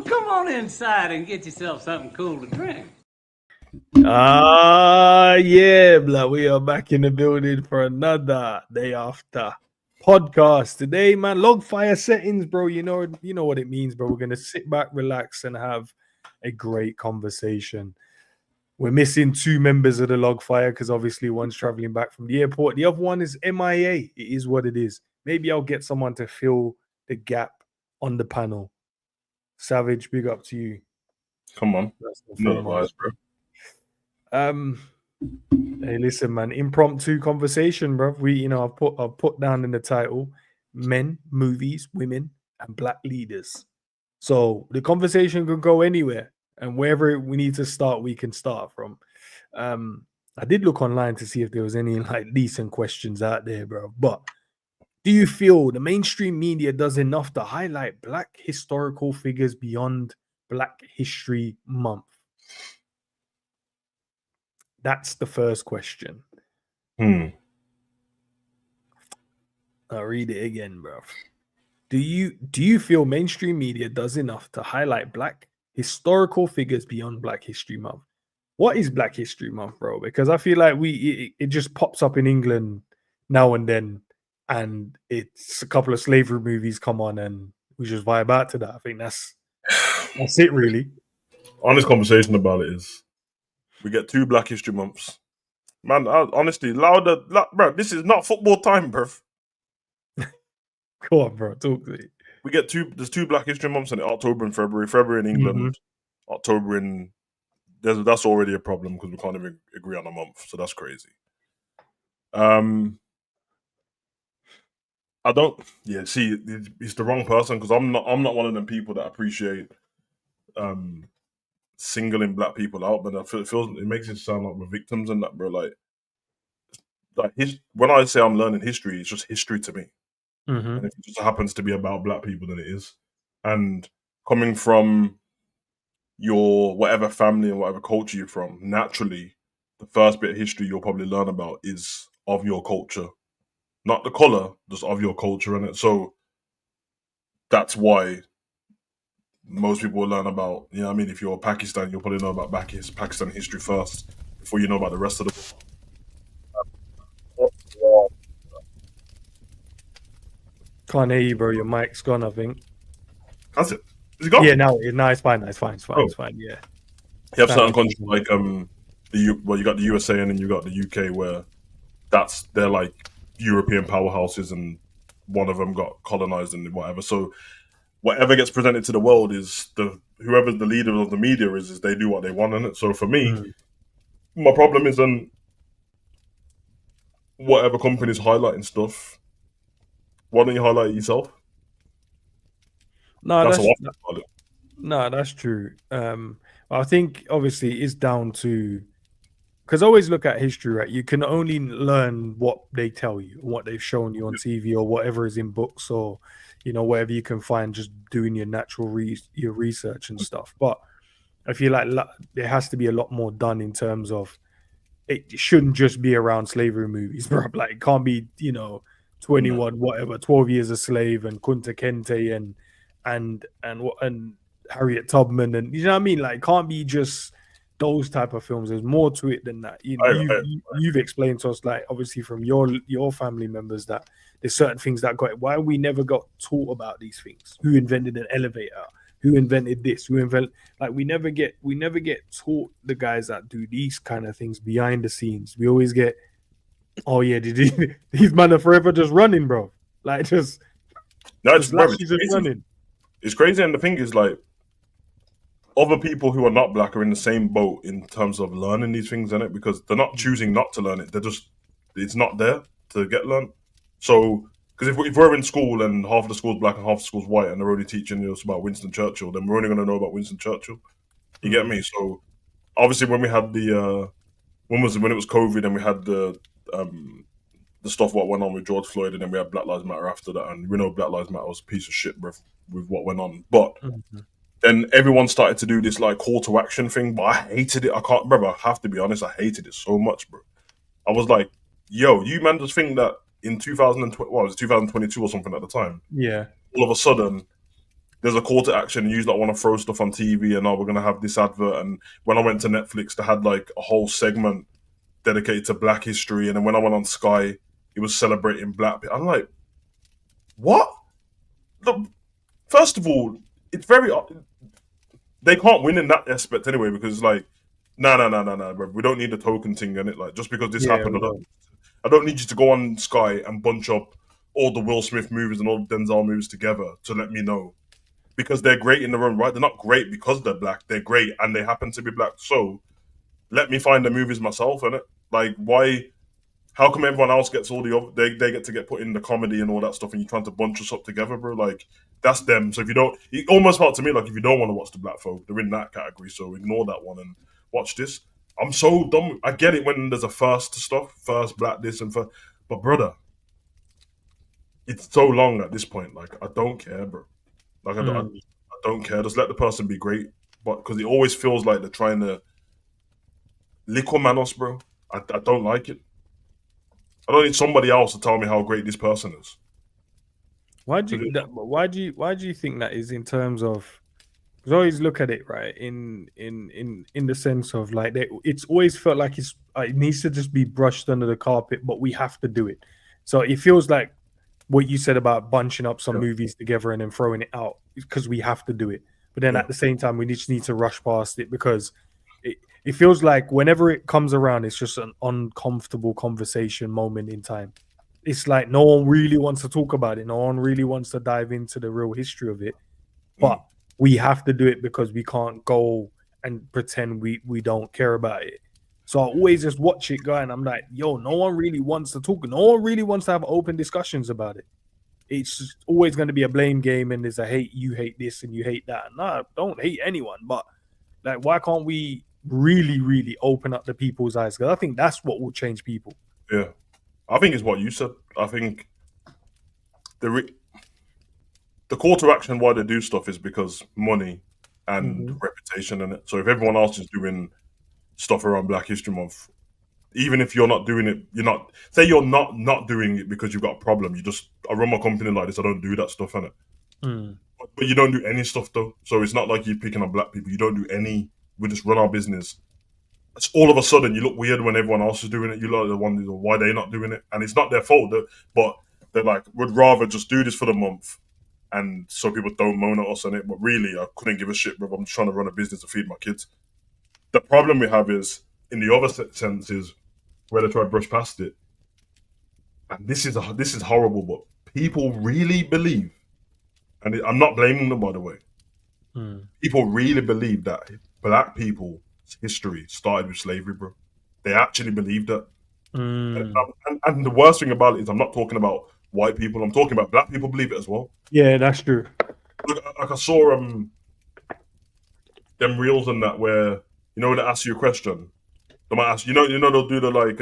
Well, come on inside and get yourself something cool to drink. Yeah, blood. We are back in the building for another day after podcast today, man. Logfire settings, bro. You know what it means, bro. We're gonna sit back, relax, and have a great conversation. We're missing two members of the Logfire because obviously one's traveling back from the airport. The other one is MIA. It is what it is. Maybe I'll get someone to fill the gap on the panel. Savage, big up to you. Come on. No advice, bro. Hey, listen, man. Impromptu conversation, bro. I've put down in the title men, movies, women, and black leaders. So the conversation could go anywhere, and wherever we need to start, we can start from. I did look online to see if there was any like decent questions out there, bro. But do you feel the mainstream media does enough to highlight black historical figures beyond Black History Month? That's the first question. I'll read it again, bro. Do you feel mainstream media does enough to highlight black historical figures beyond Black History Month? What is Black History Month, bro? Because I feel like it just pops up in England now and then, and it's a couple of slavery movies come on, and we just vibe out to that. I think that's it, really. Honest conversation about it is, we get 2 Black History Months. Man, honestly, bro, this is not football time, bro. Go on, bro. Talk to me. We get there's 2 Black History Months in October and February. February in England, October in... That's already a problem because we can't even agree on a month, so that's crazy. I don't... Yeah, see, it's the wrong person because I'm not one of them people that appreciate singling black people out, but it makes it sound like we're victims and that, bro. Like when I say I'm learning history, it's just history to me. And if it just happens to be about black people, then it is. And coming from your whatever family and whatever culture you're from, naturally, the first bit of history you'll probably learn about is of your culture, not the color, just of your culture, innit? So that's why most people will learn about, you know what I mean? If you're Pakistan, you'll probably know about Pakistan history first before you know about the rest of the world. Can't hear you, bro. Your mic's gone, I think. That's it. Is it gone? Yeah, no, it's fine. It's fine. Yeah. You have certain countries like you got the USA and then you got the UK where they're like European powerhouses, and one of them got colonized and whatever. So whatever gets presented to the world is whoever the leader of the media is they do what they want in it. So for me, my problem is whatever company's highlighting stuff, why don't you highlight it yourself? No, that's true. I think obviously it's down to, because I always look at history, right? You can only learn what they tell you, what they've shown you on TV, or whatever is in books, or whatever you can find just doing your natural your research and stuff. But I feel like there has to be a lot more done in terms of it shouldn't just be around slavery movies, bro. Like it can't be 21 whatever 12 Years a Slave and Kunta Kinte and Harriet Tubman, and you know what I mean? Like it can't be just those type of films. There's more to it than that. You've explained to us, like obviously from your family members, that there's certain things that got it. Why we never got taught about these things? Who invented an elevator? Who invented this? Like we never get taught the guys that do these kind of things behind the scenes. We always get, oh yeah, these men are forever just running, bro. Like just running. It's crazy, and the thing is, like, other people who are not black are in the same boat in terms of learning these things, innit? Because they're not choosing not to learn it. It's not there to get learned. So, because if we're in school and half of the school's black and half the school's white, and they're only teaching us about Winston Churchill, then we're only going to know about Winston Churchill. You get me? So, obviously, when we had when it was COVID, and we had the stuff what went on with George Floyd, and then we had Black Lives Matter after that, and we know Black Lives Matter was a piece of shit, bro, with what went on. But then everyone started to do this like call to action thing, but I hated it. I have to be honest, I hated it so much, bro. I was like, yo, you man just think that in 2020, what was it, 2022 or something at the time? Yeah. All of a sudden, there's a call to action. And you like want to throw stuff on TV, and we're gonna have this advert. And when I went to Netflix, they had like a whole segment dedicated to Black history. And then when I went on Sky, it was celebrating Black people. I'm like, what? Look, first of all, it's very. They can't win in that aspect anyway, because it's like, no, bro. We don't need a token thing in it. Like, just because this happened, I don't need you to go on Sky and bunch up all the Will Smith movies and all the Denzel movies together to let me know. Because they're great in their own right. They're not great because they're Black. They're great and they happen to be Black. So let me find the movies myself, innit? Like, why? How come everyone else gets all the other, they get to get put in the comedy and all that stuff, and you're trying to bunch us up together, bro? Like, that's them. So if you don't, it almost felt to me like if you don't want to watch the Black folk, they're in that category. So ignore that one and watch this. I'm so dumb. I get it when there's a first stuff, first Black this and first, but brother, it's so long at this point. Like, I don't care, bro. Like, I don't care. Just let the person be great. But because it always feels like they're trying to liquor us, bro. I don't like it. I don't need somebody else to tell me how great this person is. Why do you think that is in terms of? Because I always look at it right in the sense of like it's always felt like it needs to just be brushed under the carpet, but we have to do it. So it feels like what you said about bunching up some movies together and then throwing it out because we have to do it. But then at the same time, we just need to rush past it because it feels like whenever it comes around, it's just an uncomfortable conversation moment in time. It's like no one really wants to talk about it. No one really wants to dive into the real history of it. But we have to do it because we can't go and pretend we don't care about it. So I always just watch it go and I'm like, yo, no one really wants to talk. No one really wants to have open discussions about it. It's just always going to be a blame game and there's a hate, you hate this and you hate that. No, don't hate anyone. But like, why can't we really, really open up the people's eyes? Because I think that's what will change people. Yeah. I think it's what you said. I think the call to action why they do stuff is because money and reputation in it. So if everyone else is doing stuff around Black History Month, even if you're not doing it, you're not doing it because you've got a problem. You just, I run my company like this, I don't do that stuff in it. But you don't do any stuff though. So it's not like you're picking on Black people. You don't do any. We just run our business. It's all of a sudden you look weird when everyone else is doing it. You look like the one why they're not doing it, and it's not their fault. But they're like, would rather just do this for the month, and so people don't moan at us on it. But really, I couldn't give a shit, bro. I'm just trying to run a business to feed my kids. The problem we have is in the other sense is where they try to brush past it, and this is horrible. But people really believe, and I'm not blaming them, by the way. People really believe that Black people's history started with slavery, bro. They actually believe that. And the worst thing about it is I'm not talking about white people. I'm talking about Black people believe it as well. Yeah, that's true. Look, like I saw them reels and that where they ask you a question. They might ask they'll do the like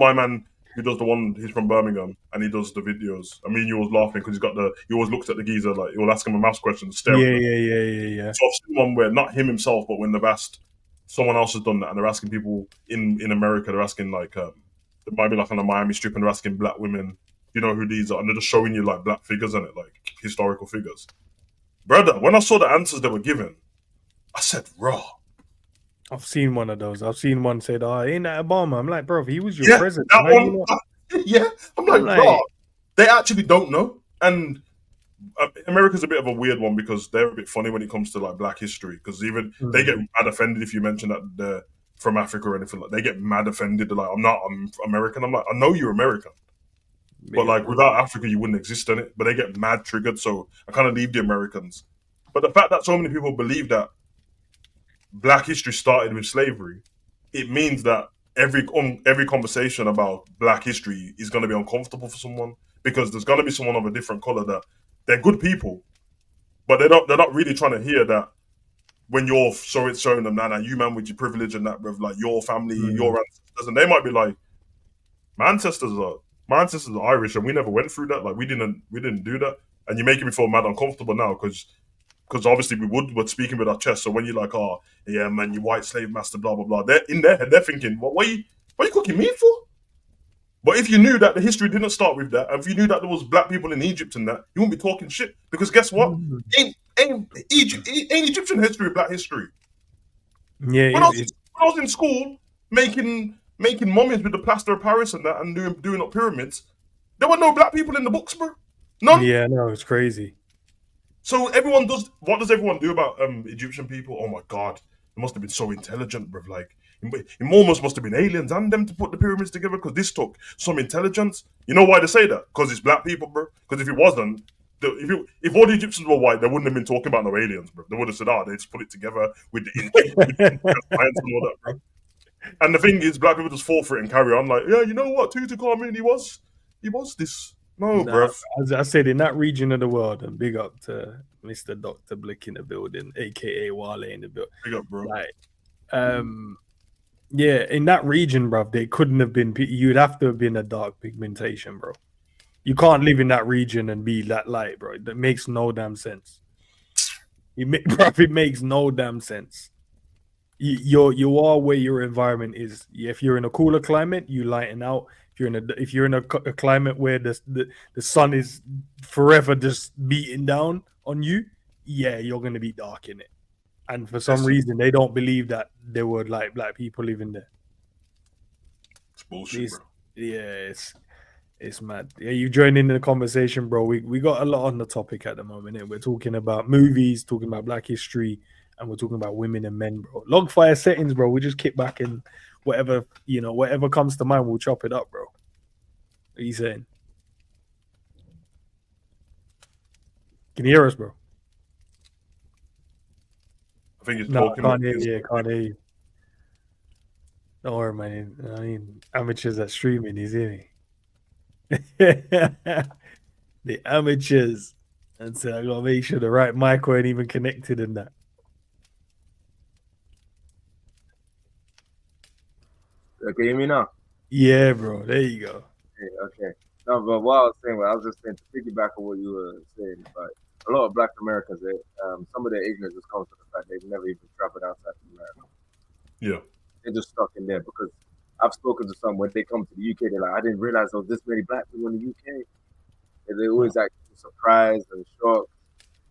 my man who does the one, he's from Birmingham and he does the videos. I mean, you was laughing because he always looks at the geezer like he'll ask him a maths question. Yeah. So I've seen one where not him himself, but when they've asked someone else has done that and they're asking people in America, they're asking like it might be like on a Miami strip and they're asking Black women, you know who these are, and they're just showing you like Black figures in it, like historical figures. Brother, when I saw the answers they were given, I said, raw. I've seen one of those. I've seen one said, ain't that Obama? I'm like, bro, he was your president. That one, yeah. I'm like, bro, they actually don't know. And America's a bit of a weird one because they're a bit funny when it comes to like Black history, because even they get mad offended if you mention that they're from Africa or anything. Like, they get mad offended. They're like, I'm American. I'm like, I know you're American. But like without Africa, you wouldn't exist in it. But they get mad triggered, so I kind of leave the Americans. But the fact that so many people believe that Black history started with slavery, it means that every conversation about Black history is going to be uncomfortable for someone, because there's going to be someone of a different color that they're good people, but they're not really trying to hear that when you're showing them that you man with your privilege and that with like your family, your ancestors, and they might be like, my ancestors are Irish and we never went through that. Like we didn't do that, and you're making me feel mad uncomfortable now because obviously we're speaking with our chest. So when you're like, oh yeah, man, you white slave master, blah blah blah, they're in their head, they're thinking, what are you cooking me for? But if you knew that the history didn't start with that, and if you knew that there was Black people in Egypt and that, you wouldn't be talking shit. Because guess what? Ain't Egyptian history black history? Yeah, When I was in school making mummies with the plaster of Paris and that, and doing up pyramids, there were no black people in the books, bro. None. yeah, no, it's crazy. So everyone does. What does everyone do about Egyptian people? Oh my god, they must have been so intelligent, bro. Like it almost must have been aliens and them to put the pyramids together because this took some intelligence. You know why they say that? Because it's black people, bro. Because if it wasn't, if all the Egyptians were white, they wouldn't have been talking about no aliens, bro. They would have said, "Ah, they just put it together with the science and all that, bro." And the thing is, black people just fall for it and carry on. Like, yeah, you know what? Tutankhamun, he was this. No, Nah, bruv. as I said, in that region of the world, and big up to Mr. Dr. Blick in the building, aka Wale in the building. Big up, bro. Like, yeah, in that region, bro, they couldn't have been. You'd have to have been a dark pigmentation, bro. You can't live in that region and be that light, bro. That makes no damn sense. Bro, it makes no damn sense. You are where your environment is. If you're in a cooler climate, you lighten out. If you're in a climate where the sun is forever just beating down on you, yeah, you're gonna be dark in it. And for some reason, they don't believe that there were like black people living there. It's bullshit, bro. Yeah, it's mad. Yeah, you join in the conversation, bro. We got a lot on the topic at the moment. And we're talking about movies, talking about Black history, and we're talking about women and men, bro. Logfire settings, bro. We just kick back and whatever comes to mind, we'll chop it up, bro. What are you saying? Can you hear us, bro? I think it's No, talking. can't hear you. Can't hear you. Don't worry, man. I mean, amateurs at streaming, you see me? The amateurs. And so I gotta make sure the right mic weren't even connected in that. Okay, you hear me now? Yeah, bro. There you go. Okay. No, but what I was saying, I was just saying to piggyback on what you were saying, but a lot of Black Americans, some of their ignorance just comes from the fact they've never even traveled outside of America. Yeah. They're just stuck in there because I've spoken to some when they come to the UK, they're like, I didn't realize there was this many black people in the UK. And they always act surprised and shocked.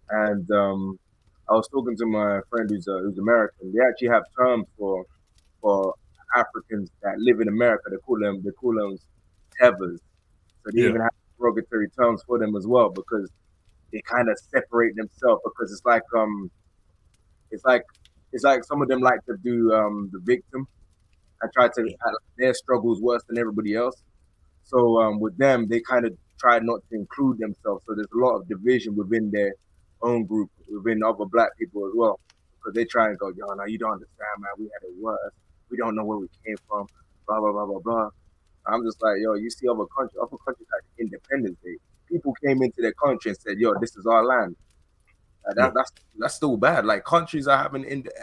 And I was talking to my friend who's American. They actually have terms for Africans that live in America. They call them tethers. So they even have derogatory terms for them as well because they kind of separate themselves because it's like some of them like to do the victim and try to act like their struggles worse than everybody else. So with them, they kind of try not to include themselves. So there's a lot of division within their own group, within other black people as well, because they try and go, yo, no, you don't understand, man. We had it worse. We don't know where we came from. Blah blah blah blah blah. I'm just like, yo, you see other countries like Independence Day. People came into their country and said, yo, this is our land. That's still bad. Like countries are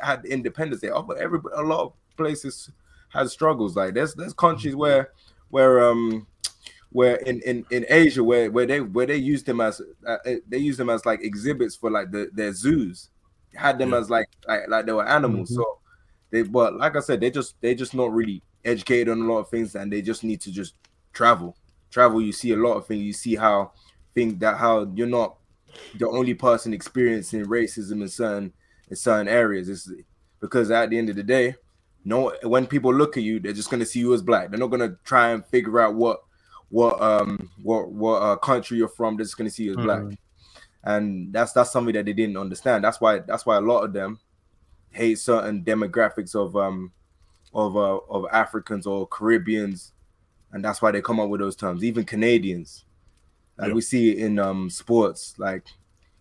had Independence Day. A lot of places had struggles. Like there's countries where in Asia where they used them as like exhibits for like their zoos. They had them as like they were animals. So but like I said, they just not really educated on a lot of things, and they just need to just travel. You see a lot of things. You see how you're not the only person experiencing racism in certain areas. It's because at the end of the day, when people look at you, they're just gonna see you as black. They're not gonna try and figure out what country you're from. They're just gonna see you as black, and that's something that they didn't understand. That's why a lot of them hate certain demographics of Africans or Caribbeans, and that's why they come up with those terms. Even Canadians, like we see it in sports. Like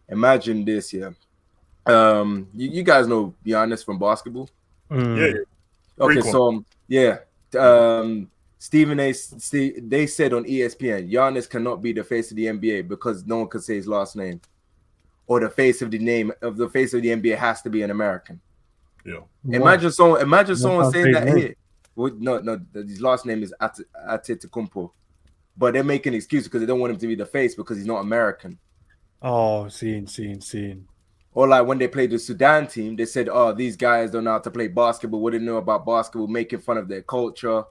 imagine this, you guys know Giannis from basketball. Yeah. Okay, so Stephen A. They said on ESPN, Giannis cannot be the face of the NBA because no one can say his last name, or the face of the NBA has to be an American. Yeah. Imagine someone saying that here. Well, no, his last name is Antetokounmpo, but they're making excuses because they don't want him to be the face because he's not American. Oh, seeing. Or like when they played the Sudan team, they said, "Oh, these guys don't know how to play basketball. What do they know about basketball?" Making fun of their culture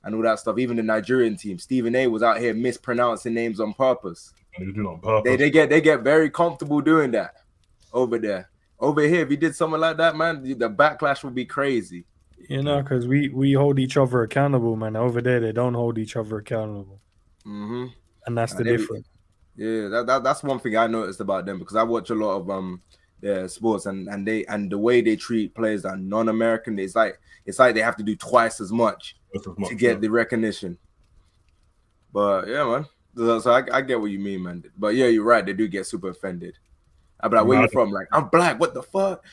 and all that stuff. Even the Nigerian team, Stephen A. was out here mispronouncing names on purpose. They do it on purpose. They get very comfortable doing that. over there. Over here, if he did something like that, man, the backlash would be crazy. You know, because we hold each other accountable, man. Over there, they don't hold each other accountable, Mm-hmm. and that's the And difference. Yeah, that's one thing I noticed about them because I watch a lot of their sports and the way they treat players that are non-American, it's like they have to do twice as much to get the recognition. But yeah, man. So I get what you mean, man. But yeah, you're right. They do get super offended. I'm like, where you from? Like, I'm black. What the fuck?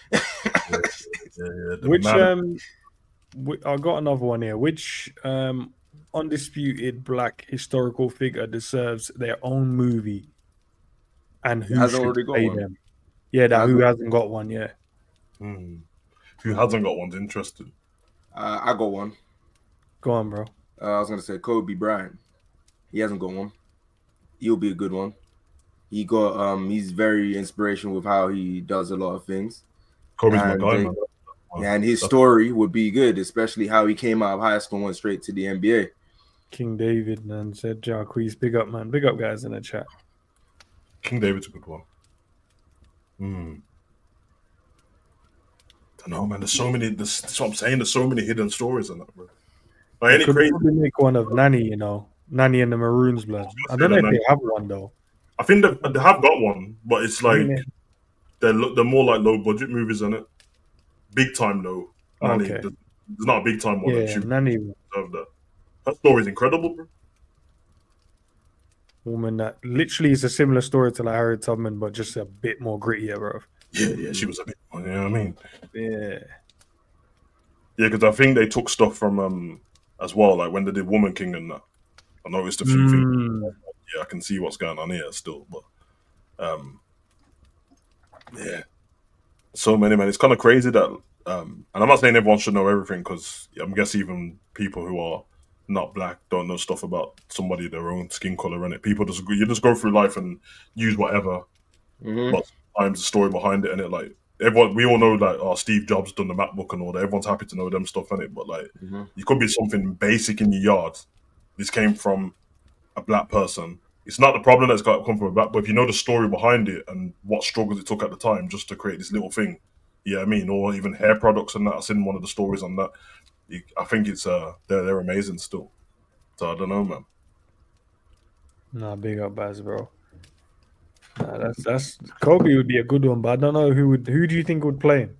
Which I got another one here. Which undisputed black historical figure deserves their own movie, and who should play them? Yeah, who hasn't got one? Yeah. Who hasn't got one's interested. I got one. Go on, bro. I was gonna say Kobe Bryant. He hasn't got one. He'll be a good one. He got he's very inspirational with how he does a lot of things. Kobe's my guy, man. Yeah, and his story would be good, especially how he came out of high school and went straight to the NBA. King David, man, said Jarquez. Big up, man. Big up, guys, in the chat. King David's a good one. I don't know, man. There's so many. That's what I'm saying. There's so many hidden stories in that, bro. Like, could probably make one of Nanny, you know, Nanny and the Maroons blood. I don't know if they have one though. I think they have got one, but it's like they're more like low budget movies, in it. Big time though. Nanny, Okay. there's not a big time one. Yeah, Nanny. That story is incredible, bro. Woman that literally is a similar story to like Harriet Tubman, but just a bit more grittier, bro. Yeah, she was a bit. You know what I mean? Yeah. Yeah, because I think they took stuff from as well, like when they did Woman King and that. I noticed a few things. Yeah, I can see what's going on here still, but yeah, so many, man. It's kind of crazy that, and I'm not saying everyone should know everything because I'm guessing even people who are not black don't know stuff about somebody their own skin color in it. People you just go through life and use whatever, but sometimes the story behind it and it like. Everyone, we all know like, Steve Jobs done the MacBook and all that. Everyone's happy to know them stuff in it, but like, it could be something basic in your yard. This came from a black person. It's not the problem that's got to come from a black, but if you know the story behind it and what struggles it took at the time just to create this little thing, I mean, or even hair products and that. I've seen one of the stories on that. I think it's they're amazing still. So I don't know, man. Nah, big up, Baz, bro. That's Kobe would be a good one, but I don't know who do you think would play him?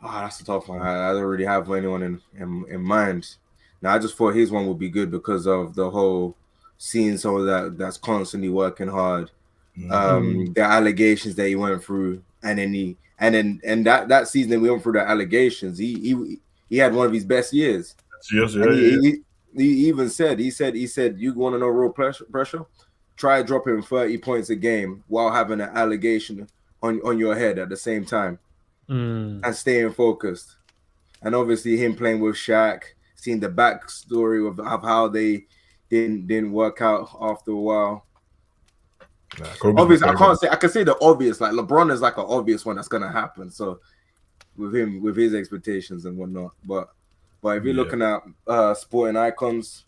That's a tough one. I don't really have anyone in mind. Now I just thought his one would be good because of the whole seeing someone that's constantly working hard, the allegations that he went through, and then that season that we went through the allegations, he had one of his best years. Yes, He even said you want to know real pressure? Try dropping 30 points a game while having an allegation on your head at the same time and staying focused. And obviously him playing with Shaq, seeing the backstory of how they didn't work out after a while. Obviously, I can say the obvious, like LeBron is like an obvious one that's gonna happen. So with him, with his expectations and whatnot. But if you're looking at sporting icons,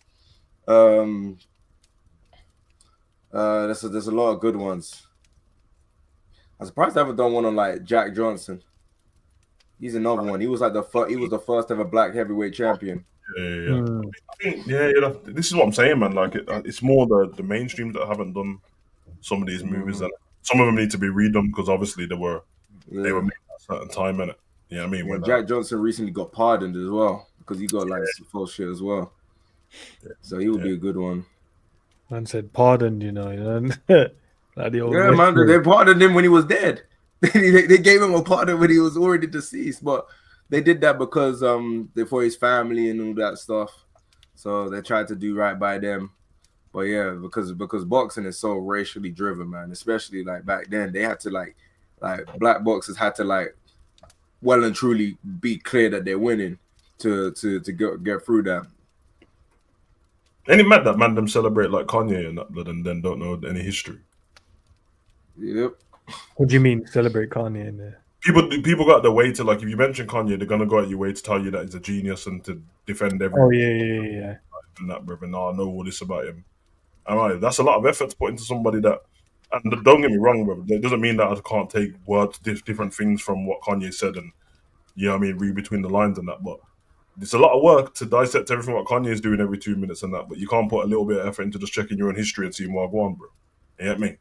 there's a lot of good ones. I'm surprised I haven't done one on like Jack Johnson. He's another one. He was like he was the first ever black heavyweight champion. This is what I'm saying, man. Like it's more the mainstream that haven't done some of these movies, and some of them need to be redone because obviously they were made at a certain time in it. You know what I mean? When Jack Johnson recently got pardoned as well because he got like some false shit as well. So he would be a good one. Man said pardoned, you know. Like the old man, they pardoned him when he was dead. They gave him a pardon when he was already deceased, but they did that because for his family and all that stuff. So they tried to do right by them. But yeah, because boxing is so racially driven, man. Especially like back then, they had to like black boxers had to like well and truly be clear that they're winning to get through that. Ain't it mad that man them celebrate like Kanye and that blood and then don't know any history? Yep. What do you mean celebrate Kanye in there? People got their way to like if you mention Kanye, they're gonna go out your way to tell you that he's a genius and to defend everything. Oh yeah. And that brother, I know all this about him. All right, that's a lot of effort to put into somebody that And don't get me wrong, bro. It doesn't mean that I can't take words, different things from what Kanye said, and read between the lines and that. But it's a lot of work to dissect everything what Kanye is doing every 2 minutes and that. But you can't put a little bit of effort into just checking your own history and seeing what I go on, bro. You get me?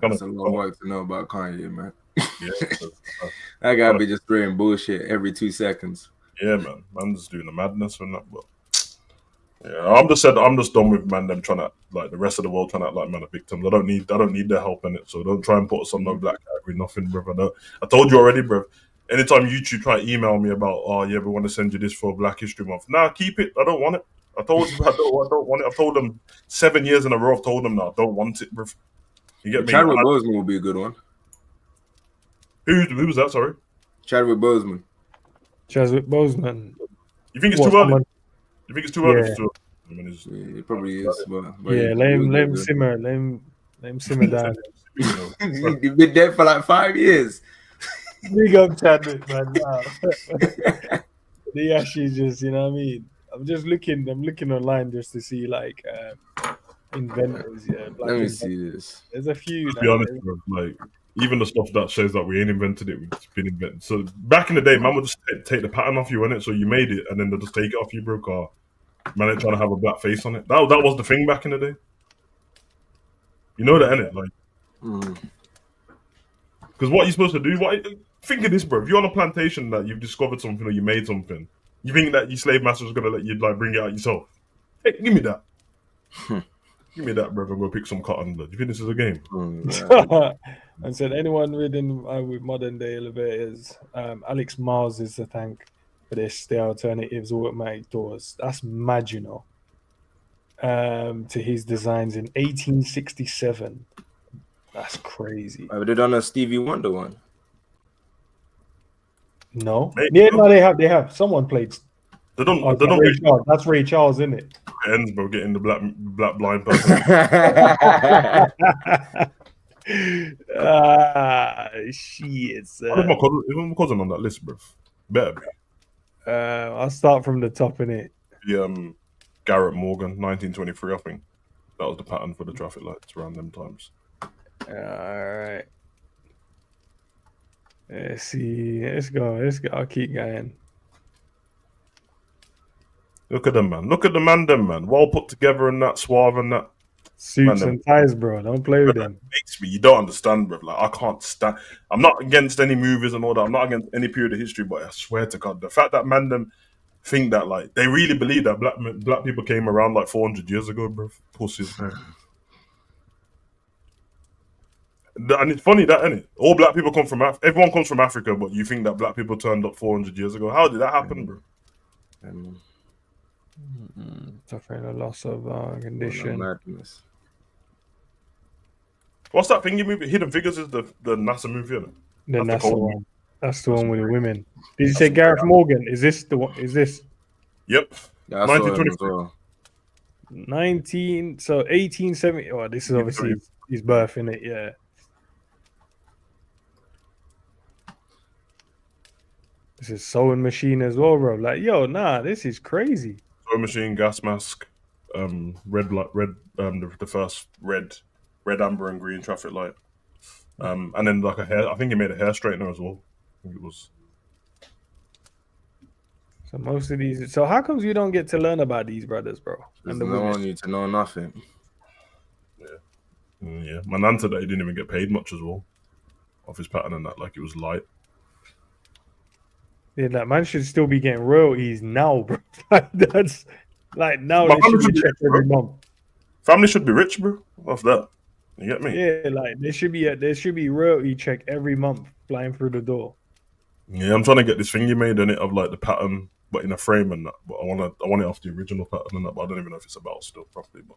That's a lot of work to know about Kanye, man. Yeah, that guy be just spraying bullshit every 2 seconds. Yeah, man. Man's just doing the madness and that. But yeah, I'm just done with them trying to like the rest of the world trying to act like man are victims. I don't need their help in it. So don't try and put us on no black category, nothing, bro. I told you already, bro. Anytime YouTube try to email me about, oh yeah, we want to send you this for Black History Month. Nah, keep it. I don't want it. I told you I don't want it. I've told them 7 years in a row. I've told them now I don't want it, bro. You get me? Chadwick Boseman will be a good one. Who was that? Sorry, Chadwick Boseman. Chadwick Boseman. You think it's too early? You think it's too early? Yeah, it probably is. But yeah, let him simmer. Let him simmer down. You've been dead for like 5 years. Big up Chadwick, man. Nah. They actually just, you know what I mean? I'm looking online just to see like inventors. Yeah, let me see this. There's a few. To be honest, bro, like even the stuff that shows that we ain't invented it, it's been invented. So back in the day, man would just take the pattern off you, innit? So you made it, and then they'll just take it off you, bro. Car, man, ain't trying to have a black face on it. That was the thing back in the day. You know that, innit? Like, because what are you supposed to do? Think of this, bro. If you're on a plantation that you've discovered something or you made something, you think that your slave master is gonna let you like bring it out yourself? Hey, give me that. Give me that, bro. I'm gonna pick some cotton. Do you think this is a game? And said anyone reading with modern day elevators, Alex Miles is to thank for this. The alternatives automatic doors. That's mad, you know. To his designs in 1867. That's crazy. Have they done a Stevie Wonder one? No. Yeah, no, they have. Someone played. They don't. Ray Charles. That's Ray Charles, isn't it? Ends, bro, getting the black blind person. Shit. Who's my cousin on that list, bro? Better be. I'll start from the top in it. The Garrett Morgan, 1923, I think. That was the pattern for the traffic lights around them times. All right. Let's see. Let's go. I'll keep going. Look at them, man. Look at the man. Well put together and that, suave and that. Suits and ties, bro. Don't play with them. Makes me. You don't understand, bro. Like, I can't stand. I'm not against any movies and all that. I'm not against any period of history, but I swear to God, the fact that them think that, like, they really believe that black people came around like 400 years ago, bro. Pussies, man. And it's funny that, isn't it? All black people come from everyone comes from Africa, but you think that black people turned up 400 years ago. How did that happen, bro? Suffering a loss of condition. Madness. What's that thingy movie? Hidden Figures is the NASA movie, isn't it? The NASA one. That's the one with the women. Did you say Gareth Morgan? Is this the one? Is this? Yep. Yeah, 1923. So 1870. Oh, this is obviously his birth, in it. Yeah. This is sewing machine as well, bro. Like, yo, nah, this is crazy. Sewing machine, gas mask, the first red, amber, and green traffic light, and then like a hair. I think he made a hair straightener as well. I think it was. So most of these. So how comes you don't get to learn about these brothers, bro? There's no one need to know nothing. Yeah. My nan said that he didn't even get paid much as well, off his pattern and that. Like it was light. Yeah, that man should still be getting royalties now, bro. That's like now they should be checked every month. Family should be rich, bro. Off that, you get me? Yeah, like there should be royalty check every month flying through the door. Yeah, I'm trying to get this thing you made in it of like the pattern, but in a frame and that. But I want it off the original pattern and that. But I don't even know if it's about still properly. But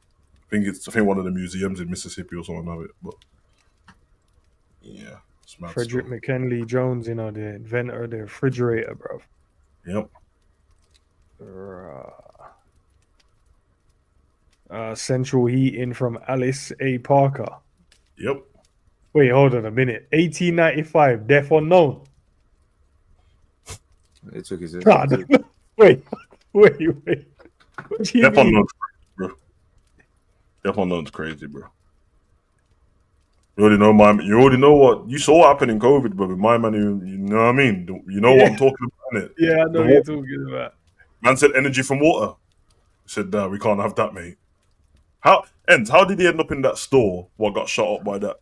I think one of the museums in Mississippi or something have it. But yeah. Frederick McKinley Jones, you know, the inventor of the refrigerator, bro. Yep. Central heating from Alice A. Parker. Yep. Wait, hold on a minute. 1895, death unknown. It took his. Wait. Death unknown's crazy, bro. Death unknown's crazy, bro. You already know you already know what you saw happen in COVID, but with my man, you know what I mean. You know what I'm talking about, innit? Yeah, I know The what you're water. talking about. Man said energy from water. Said we can't have that, mate. How did he end up in that store? What got shot up by that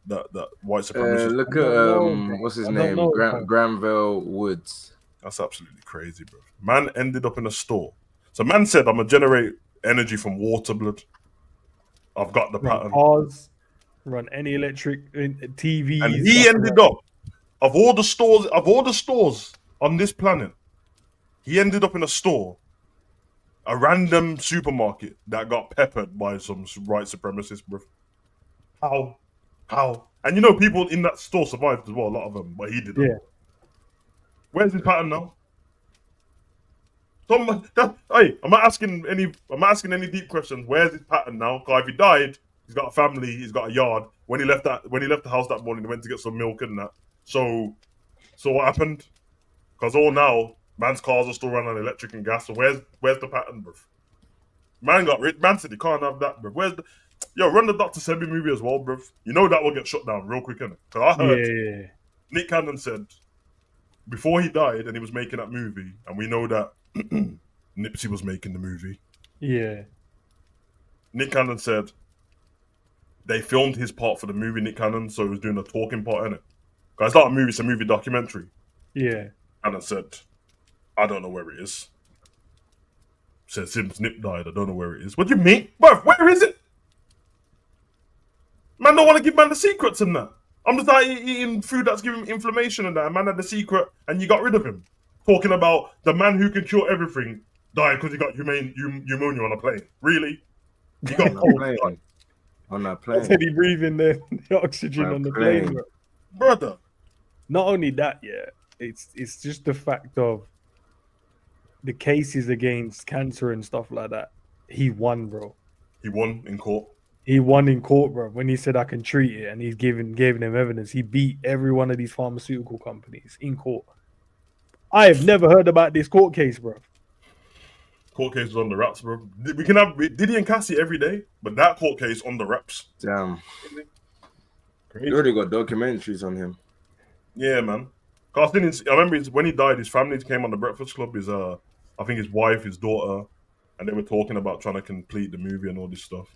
white supremacist? Look I don't know, at bro. what's his I don't name? know, bro. Granville Woods. That's absolutely crazy, bro. Man ended up in a store. So man said, "I'm gonna generate energy from water, blood. I've got the Run pattern." cars, run any electric And TVs. he ended up of all the stores on this planet. He ended up in a store, a random supermarket that got peppered by some white supremacists, bro. How? How? And you know, people in that store survived as well, a lot of them, but he didn't. Yeah. Where's his pattern now? Hey, I'm not asking any deep questions. Where's his pattern now? Because if he died, he's got a family, he's got a yard. When he left the house that morning, he went to get some milk and that. So what happened? Because all now, man's cars are still running on electric and gas. So where's the pattern, bro? Man got rich. Man said he can't have that, bro. Run the Dr. Sebi movie as well, bro. You know that will get shut down real quick, innit? Because I heard Yeah. Nick Cannon said before he died and he was making that movie, and we know that Nipsey was making the movie. Yeah. Nick Cannon said they filmed his part for the movie, Nick Cannon, so he was doing a talking part in it. Because it's not a movie, it's a movie documentary. Yeah. Cannon said, I don't know where it is. Said since Nip died, I don't know where it is. What do you mean? Bruv, where is it? Man don't want to give man the secrets and that. I'm just like eating food that's giving him inflammation and that. And man had the secret and you got rid of him. Talking about the man who can cure everything died because he got pneumonia on a plane. Really? He got on that I plane. said he breathing the oxygen on the plane, bro. Brother. Not only that, yeah, it's just the fact of the cases against cancer and stuff like that. He won, bro. He won in court. He won in court, bro. When he said I can treat it, and he's giving them evidence. He beat every one of these pharmaceutical companies in court. I have never heard about this court case, bro. Court case is on the wraps, bro. We can have Diddy and Cassie every day, but that court case on the wraps. Damn. Crazy. You already got documentaries on him. Yeah, man. I remember when he died, his family came on the Breakfast Club. I think his wife, his daughter, and they were talking about trying to complete the movie and all this stuff.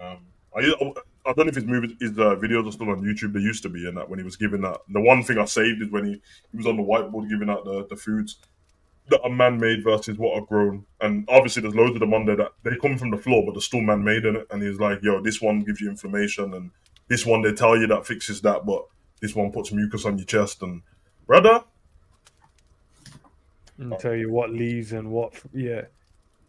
I don't know if his videos are still on YouTube. They used to be, and that when he was giving that, the one thing I saved is when he was on the whiteboard giving out the foods that are man-made versus what are grown. And obviously, there's loads of them on there that they come from the floor, but they're still man-made in it. And he's like, "Yo, this one gives you inflammation, and this one they tell you that fixes that, but this one puts mucus on your chest." And brother, I'll tell you what leaves and what, yeah.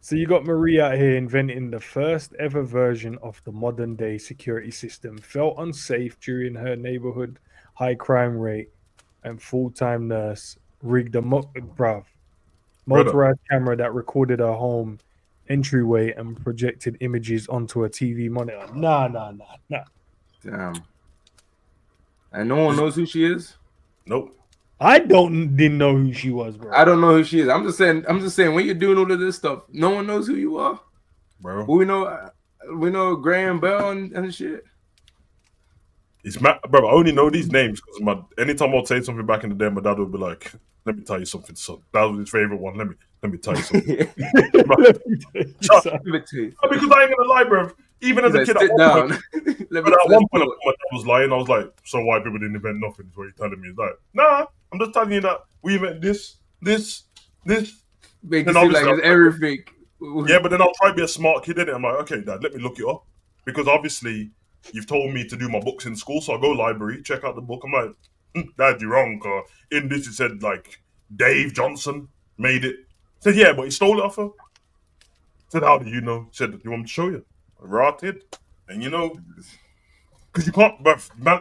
So you got Marie out here inventing the first ever version of the modern day security system. Felt unsafe during her neighborhood high crime rate, and full-time nurse rigged a motorized camera that recorded her home entryway and projected images onto a TV monitor. Nah. Damn. And no one knows who she is? nope. I didn't know who she was, bro. I don't know who she is. I'm just saying when you're doing all of this stuff, no one knows who you are. Bro. We know Graham Bell and shit. It's bro. I only know these names because anytime I'd say something back in the day, my dad would be like, "Let me tell you something, son." That was his favorite one. Let me tell you something. Because I ain't gonna lie, bro. Even as a kid, sit down. At one point, my dad was lying. I was like, "So white people didn't invent nothing?" Is what he's telling me. He's like, "Nah, I'm just telling you that we invent this." Make it seem like it's everything. Yeah, but then I'll try to be a smart kid in it. I'm like, "Okay, Dad, let me look it up," because obviously you've told me to do my books in school, so I go library, check out the book. I'm like, "Dad, you're wrong." In this, it said like Dave Johnson made it. I said, "Yeah, but he stole it off her." I said, "How do you know?" He said, "You want me to show you?" I rotted, and because you can't. But man,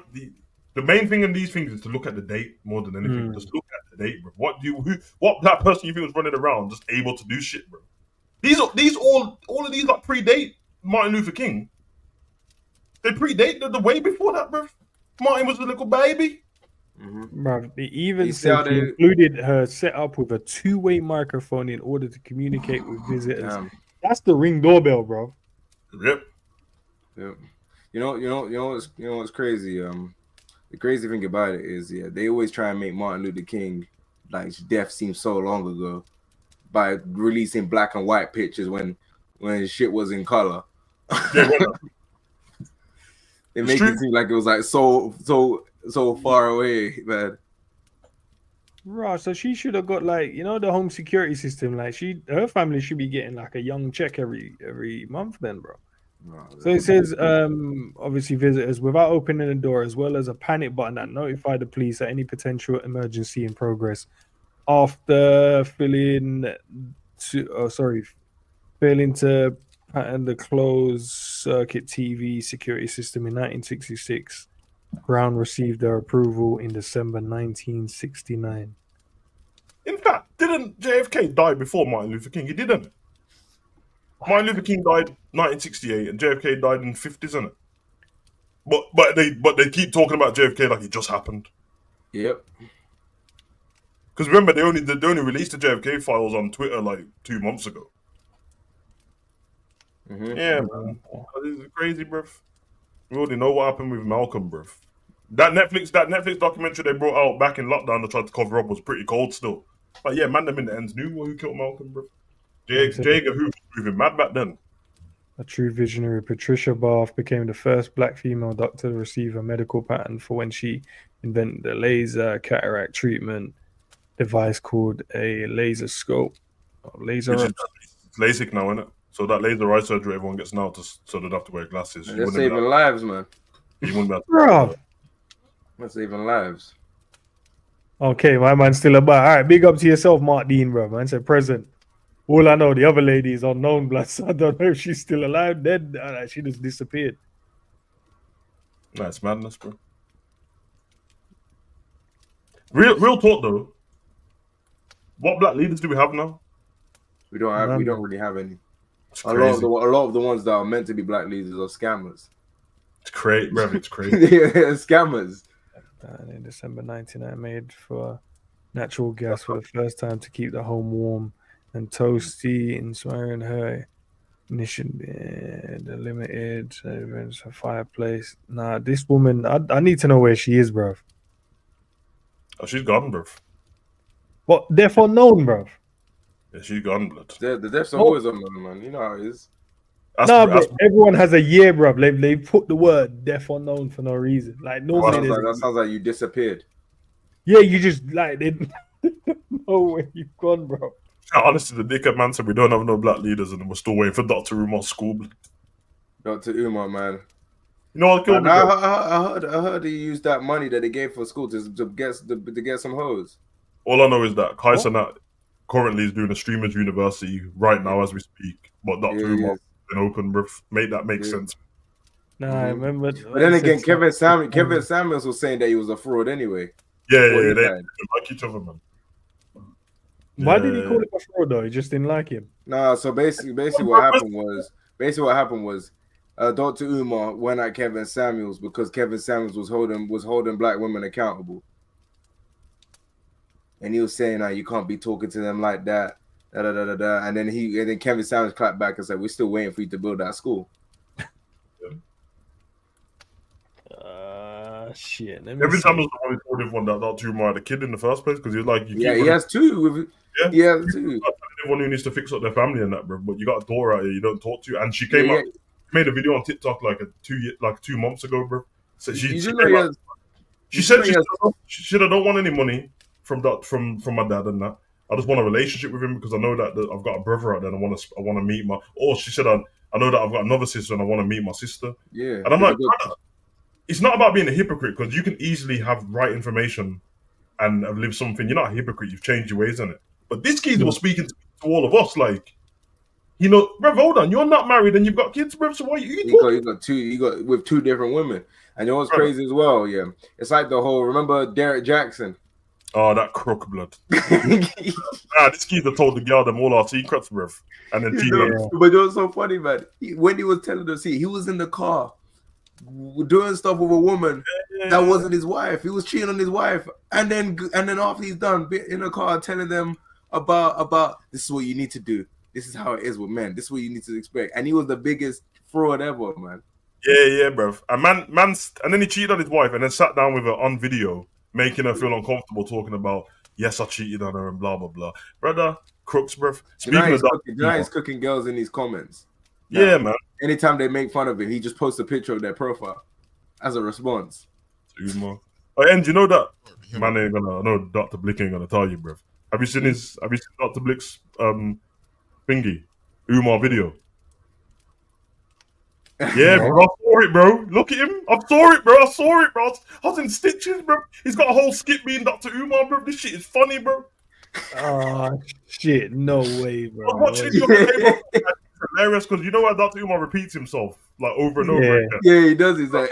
the main thing in these things is to look at the date more than anything. Just look at the date, bro. What that person you think was running around just able to do shit, bro. All of these like predate Martin Luther King. They predate the way before that, bro. Martin was a little baby. Bro, they even said she included her setup with a two-way microphone in order to communicate with visitors. That's the Ring doorbell, bro. Yep. Yeah, You know what's crazy? The crazy thing about it is, they always try and make Martin Luther King like his death seems so long ago by releasing black and white pictures when shit was in color. Yeah, They make it seem like it was like so far away, man. Right, so she should have got like the home security system. Like her family should be getting like a young check every month, then, bro. So it says, obviously, visitors without opening the door, as well as a panic button that notified the police at any potential emergency in progress. After failing to patent the closed circuit TV security system in 1966, Brown received their approval in December 1969. In fact, didn't JFK die before Martin Luther King? He didn't. Martin Luther King died 1968 and JFK died in the 50s, isn't it? But they keep talking about JFK like it just happened. Yep. Because remember, they only released the JFK files on Twitter like 2 months ago. Mm-hmm. Yeah, man. This is crazy, bruv. We already know what happened with Malcolm, bruv. That Netflix documentary they brought out back in lockdown they tried to cover up was pretty cold still. But yeah, man, them in the ends knew who killed Malcolm, bruv. J. Edgar Hoover was moving mad back then. A true visionary, Patricia Bath became the first black female doctor to receive a medical patent for when she invented the laser cataract treatment device called a laser scope. Which is LASIK now, isn't it? So that laser eye surgery everyone gets now so they don't have to wear glasses. They're saving lives, man. You wouldn't be able to Bro. They're saving lives. Okay, my man's still about. All right, big up to yourself, Mark Dean, bro. Man said present. All I know, the other lady is unknown, blood. So I don't know if she's still alive, dead. She just disappeared. That's madness, bro. Real talk though. What black leaders do we have now? We don't really have any. It's A crazy. lot of the ones that are meant to be black leaders are scammers. It's crazy, bro. It's crazy. Scammers. And in December 1999, made for natural gas for the first time to keep the home warm and toasty, inspiring her mission. The limited events, a fireplace. Nah, this woman, I need to know where she is, bruv. Oh, she's gone, bro. What? Deaf unknown, bruv. Yeah, she's gone, blood. The deaths are always on them, man. You know how it is. But everyone has a year, bruv. They put the word deaf unknown for no reason. Like normally, that sounds like you disappeared. Yeah, you just like they didn't know where you've gone, bro. Honestly, the dickhead man said we don't have no black leaders, and we're still waiting for Dr. Umar's school. Dr. Umar, man. You know what killed me? I heard he used that money that they gave for school to get some hoes. All I know is that Kai Sanat currently is doing a streamers university right now as we speak, but Dr. Umar's been open, bro. Make that make sense. Nah, I remember. But then again, Kevin Samuels was saying that he was a fraud anyway. Yeah, they like each other, man. Why did he call him a fraud though? He just didn't like him. Nah, so basically what happened was Dr. Umar went at Kevin Samuels because Kevin Samuels was holding black women accountable. And he was saying, you can't be talking to them like that. Da, da, da, da, da. And then Kevin Samuels clapped back and said, we're still waiting for you to build that school. Shit. Every time was the one who told everyone that Dr. Umar had a kid in the first place because he was like, he has two. He has two. Everyone who needs to fix up their family and that, bro. But you got a daughter out here you don't talk to, and she came up, made a video on TikTok like 2 months ago, bro. So she said I don't want any money from my dad and that. I just want a relationship with him because I know that I've got a brother out there and I want to meet my. Or she said I know that I've got another sister and I want to meet my sister. Yeah, and I'm like, brother, it's not about being a hypocrite because you can easily have right information and have lived something. You're not a hypocrite. You've changed your ways, isn't it? But this kid was speaking to all of us like, bruv, hold on, you're not married and you've got kids, bruv. So why you talking? You got with two different women, and you know what's crazy as well? Yeah, it's like the whole. Remember Derek Jackson? Oh, that crook blood. This geezer told the girl them all our secrets, bruv. And then But it was so funny, man. When he was telling us, he was in the car doing stuff with a woman that wasn't his wife. He was cheating on his wife, and then after he's done, in the car telling them about this is what you need to do. This is how it is with men. This is what you need to expect. And he was the biggest fraud ever, man. Yeah, bruv. And and then he cheated on his wife, and then sat down with her on video, making her feel uncomfortable, talking about, yes, I cheated on her and blah blah blah. Brother, crooks, bruv. Speaking of that, He's cooking girls in these comments. yeah, man. Anytime they make fun of him, he just posts a picture of their profile as a response. Umar. Oh, and you know that man ain't gonna. No, Dr. Blick ain't gonna tell you, bruv. Have you seen Dr. Blick's thingy Umar video? Yeah, bro, I saw it, bro. Look at him. I saw it, bro. I was in stitches, bro. He's got a whole skit being Dr. Umar, bro. This shit is funny, bro. Oh shit! No way, bro. I was watching it the other day, bro. It's hilarious because you know how Dr. Umar repeats himself like over and over again. Yeah, he does. He's like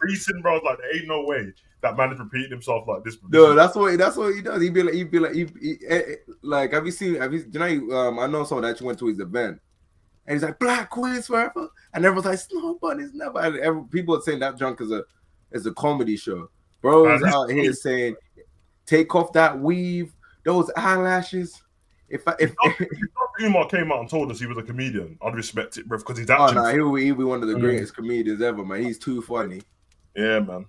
recent, bro. Like there ain't no way that man is repeating himself like this. No, that's what he does. He'd be like, have you seen? I know someone that actually went to his event, and he's like, Black Queens forever, and everyone's like, Snow Bunny's never. And people are saying that junk is a comedy show. Bro's out here saying, take off that weave, those eyelashes. If Dr. Umar came out and told us he was a comedian, I'd respect it, bro, because he's actually. Oh no, he'll be one of the greatest comedians ever, man. He's too funny. Yeah, man.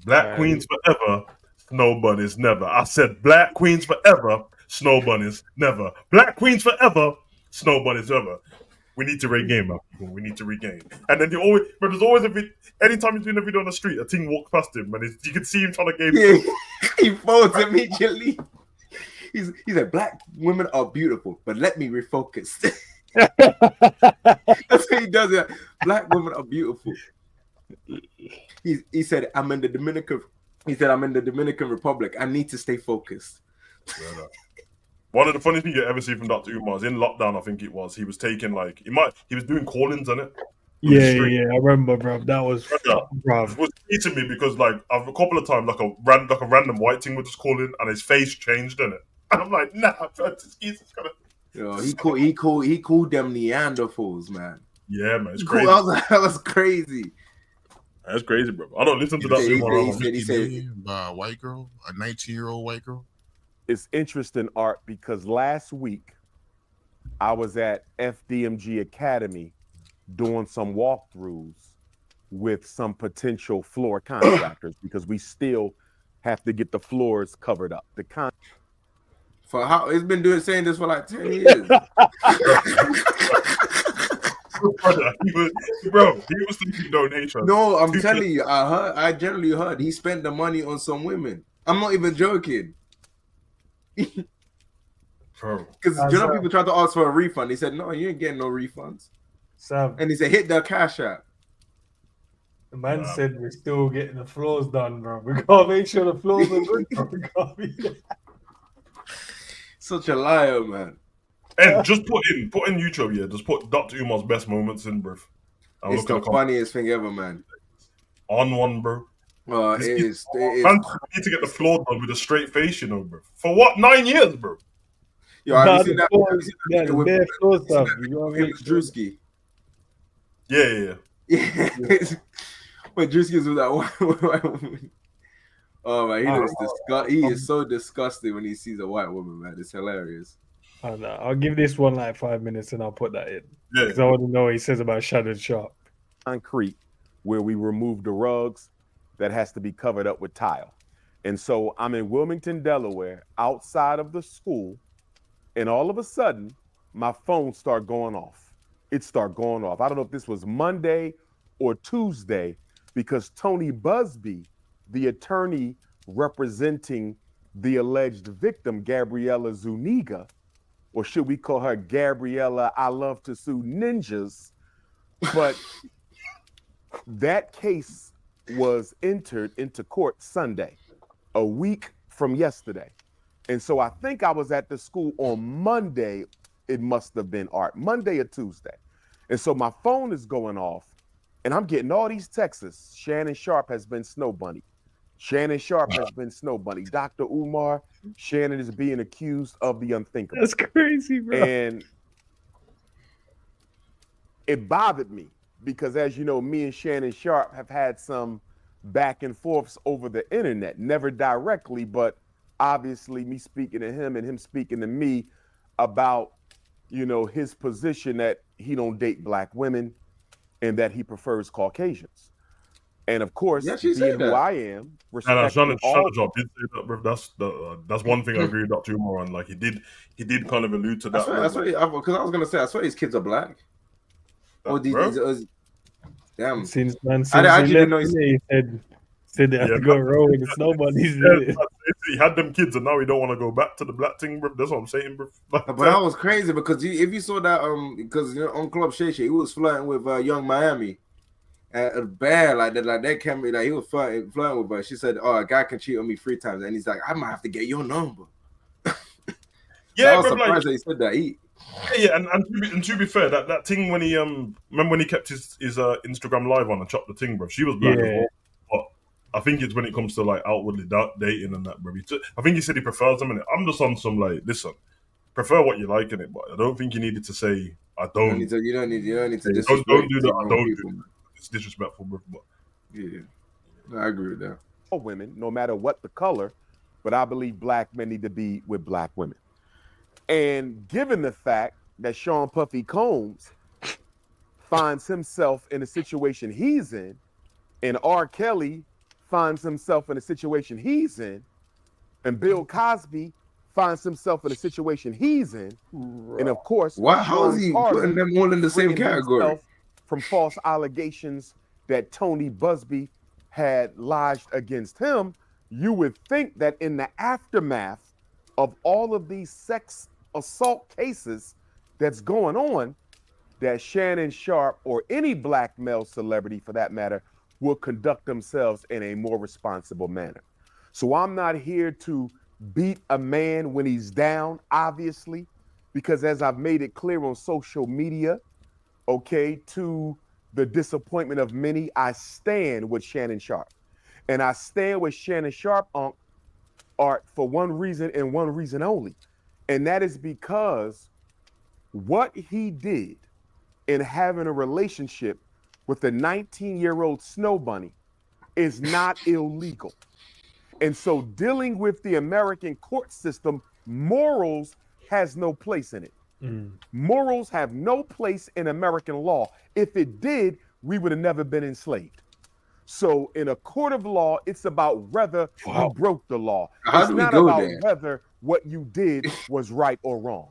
Black Queens forever, Snow Bunnies never. I said Black Queens forever, Snow Bunnies never. Black Queens forever, Snow Bunnies never. We need to regain, man. We need to regain. And then there's always a bit. Anytime he's doing a video on the street, a thing walks past him, and you can see him trying to game. Yeah, he folds immediately. He's like, Black women are beautiful, but let me refocus. That's what he does. Yeah. Black women are beautiful. He said, I'm in the Dominican Republic. I need to stay focused. One of the funniest things you ever see from Dr. Umar is in lockdown. I think it was. He was taking he was doing call-ins on it. Yeah, I remember, bro. That was bro. It was eating me because a couple of times a random white thing would just call in and his face changed in it. And I'm like, nah, bro, he's gonna. Yo, he called them Neanderthals, man. Yeah, man, it's crazy. That was crazy. That's crazy, bro. I don't listen to that. He said by a white girl, a 19-year-old white girl. It's interesting, Art, because last week I was at FDMG Academy doing some walkthroughs with some potential floor contractors because we still have to get the floors covered up. For how it's been saying this for like 10 years. He was thinking donation. No, I'm telling you, I generally heard he spent the money on some women. I'm not even joking. Because people tried to ask for a refund. He said, no, you ain't getting no refunds. Sam. And he said, hit the cash app. The man said we're still getting the floors done, bro. We gotta make sure the floors are good, bro. We can't be Such a liar, man. And just put in YouTube, yeah. Just put Dr. Umar's best moments in, bro. It's the funniest thing ever, man. On one, bro. It is. Man, need to get the floor done with a straight face, you know, bro. For what? 9 years, bro. Yo, have you seen that? Drewski. Yeah. When Drewski's with that white woman. Oh man, he is so disgusted when he sees a white woman, man. It's hilarious. I'll give this one like 5 minutes and I'll put that in. Yeah. Because I want to know what he says about Shannon Sharp. Concrete, where we remove the rugs that has to be covered up with tile. And so I'm in Wilmington, Delaware, outside of the school, and all of a sudden, my phone started going off. It started going off. I don't know if this was Monday or Tuesday, because Tony Busby, the attorney representing the alleged victim, Gabriella Zuniga, or should we call her Gabriella I Love to Sue Ninjas, but that case was entered into court Sunday, a week from yesterday. And so I think I was at the school on Monday. It must have been Monday or Tuesday. And so my phone is going off and I'm getting all these texts. Shannon Sharp has been Snow Bunny. Shannon Sharp has been Snow Bunny. Dr. Umar, Shannon is being accused of the unthinkable. That's crazy, bro. And it bothered me because, as you know, me and Shannon Sharp have had some back and forths over the internet, never directly, but obviously me speaking to him and him speaking to me about, his position that he don't date black women. and that he prefers Caucasians. And of course, Yeah, she being said who that. I am, And respecting all. Job did say that, bro. That's one thing I agree with Dr. Umar on. Like he did kind of allude to I that, swear, bro. I swear, because I was gonna say, I swear his kids are black. Or Bro. damn. Since I he actually left, didn't know he said they have Yeah, to go roll with the snowbunnies. Yeah, he had them kids, and now he don't want to go back to the black thing, bro. That's what I'm saying, bro. Like, But that was crazy because if you saw that, because on Club Shay Shay, he was flirting with Young Miami, bad like that came like he was flirting with her. She said, "Oh, a guy can cheat on me 3 times," and he's like, "I might have to get your number." yeah, I was bro. surprised Like, that he said that. yeah, and to be fair, that thing when he remember when he kept his Instagram live on and chopped the thing, bro. She was black as Yeah. well. But I think it's when it comes to like outwardly dating and that, bro. I think he said he prefers them, and I'm just on some like, listen, prefer what you like in it, but I don't think you needed to say I don't. You don't need to Don't disrespect do that. I don't people. do that. It's disrespectful, bro. But Yeah, I agree with that. All women, no matter what the color, but I believe black men need to be with black women. And given the fact that Sean Puffy Combs finds himself in a situation he's in, and R. Kelly finds himself in a situation he's in, and Bill Cosby finds himself in a situation he's in, and of course, How is he putting them all in the same category? From false allegations that Tony Busby had lodged against him, you would think that in the aftermath of all of these sex assault cases that's going on, that Shannon Sharpe or any black male celebrity for that matter will conduct themselves in a more responsible manner. So I'm not here to beat a man when he's down, obviously, because as I've made it clear on social media, okay, to the disappointment of many, I stand with Shannon Sharpe. And I stand with Shannon Sharpe on art for one reason and one reason only. And that is because what he did in having a relationship with a 19-year-old snow bunny is not illegal. And so dealing with the American court system, morals has no place in it. Morals have no place in American law. If it did, we would have never been enslaved. So in a court of law, it's about whether you broke the law. It's not about whether what you did was right or wrong.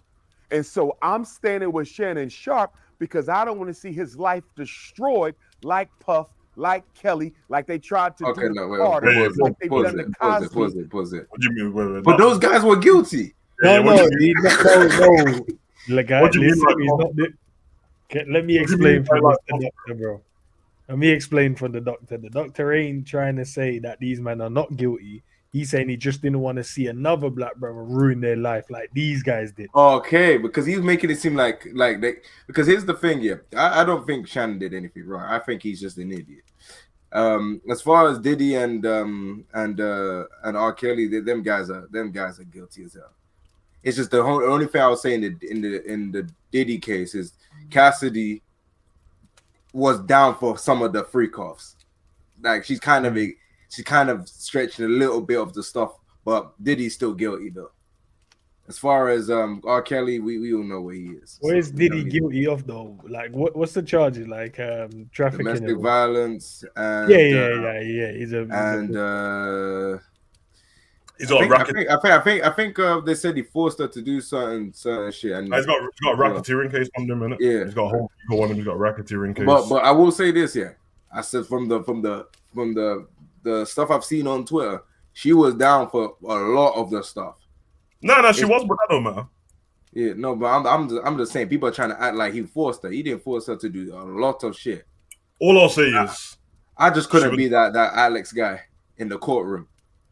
And so I'm standing with Shannon Sharpe because I don't want to see his life destroyed like Puff, like Kelly, like they tried to do with Carter, like they've done to Cosby. What do you mean? But those guys were guilty. No. Like, let me explain from the doctor, bro. Let me explain from the doctor. The doctor ain't trying to say that these men are not guilty. He's saying he just didn't want to see another black brother ruin their life like these guys did. Okay, because he's making it seem like they. Because here's the thing, yeah, I don't think Shannon did anything wrong. I think he's just an idiot. As far as Diddy and R. Kelly, them guys are guilty as hell. It's just the only thing I was saying in the Diddy case is Cassidy was down for some of the freak offs. Like she's kind of stretching a little bit of the stuff, but Diddy's still guilty though. As far as R. Kelly, we don't know where he is. What is Diddy guilty of though? Like what's the charges? Like trafficking, domestic violence, and he's got racket. I think they said he forced her to do certain shit. And he's got a racketeering case on him, innit? Yeah, he's got a racketeering case. But I will say this, yeah. I said from the stuff I've seen on Twitter, she was down for a lot of the stuff. No, she was, but that don't matter. Yeah, no, but I'm just saying people are trying to act like he forced her. He didn't force her to do a lot of shit. All I'll say is I just couldn't be that Alex guy in the courtroom.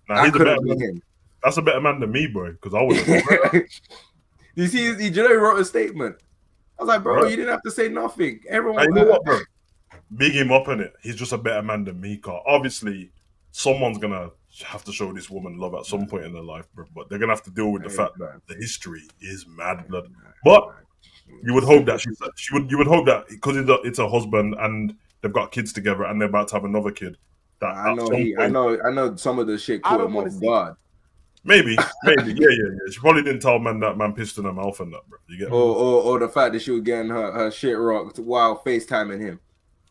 Nah, he's couldn't be him. That's a better man than me, bro. Because I would. You see, he wrote a statement. I was like, bro, you didn't have to say nothing. Everyone, you know what, bro? Big him up in it. He's just a better man than me, car. Obviously, someone's gonna have to show this woman love at some point in their life, bro. But they're gonna have to deal with the fact that the history is mad blood. But you would hope that you would hope that because it's a husband and they've got kids together and they're about to have another kid. That I know some of the shit caught him off guard. Maybe, yeah. She probably didn't tell man that man pissed in her mouth and that, bro. You get or the fact that she was getting her shit rocked while FaceTiming him.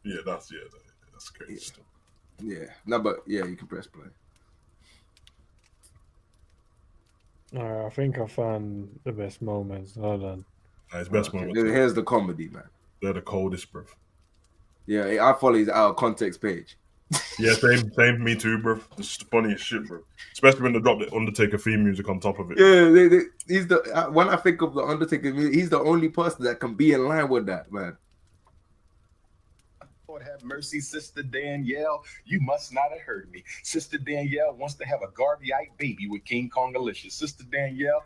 That's crazy. Yeah. No, but yeah, you can press play. I think I found the best moments. Hold on. His best Okay, moments. here's the comedy, man. They're the coldest, bro. Yeah, I follow his out of context page. Yeah, same. Me too, bro. It's the funniest shit, bro. Especially when they drop the Undertaker theme music on top of it. Yeah, he's the when I think of the Undertaker, he's the only person that can be in line with that, man. Lord have mercy, Sister Danielle. You must not have heard me. Sister Danielle wants to have a Garveyite baby with King Kongalicious. Sister Danielle,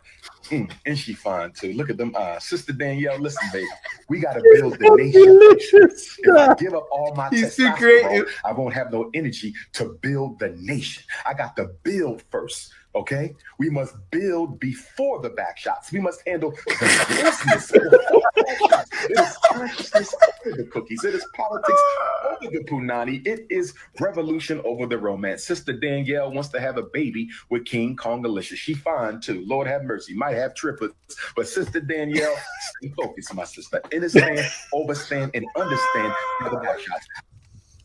and she fine too. Look at them eyes. Sister Danielle, listen, baby. We got to build the nation. If I give up all my testosterone, I won't have no energy to build the nation. I got to build first. Okay, we must build before the back shots. We must handle the business before the back shots. It is consciousness over the cookies. It is politics over the punani. It is revolution over the romance. Sister Danielle wants to have a baby with King Kongalicious. She fine too. Lord have mercy. Might have triplets, but Sister Danielle, stay focused, my sister. Understand, overstand, and understand the back shots.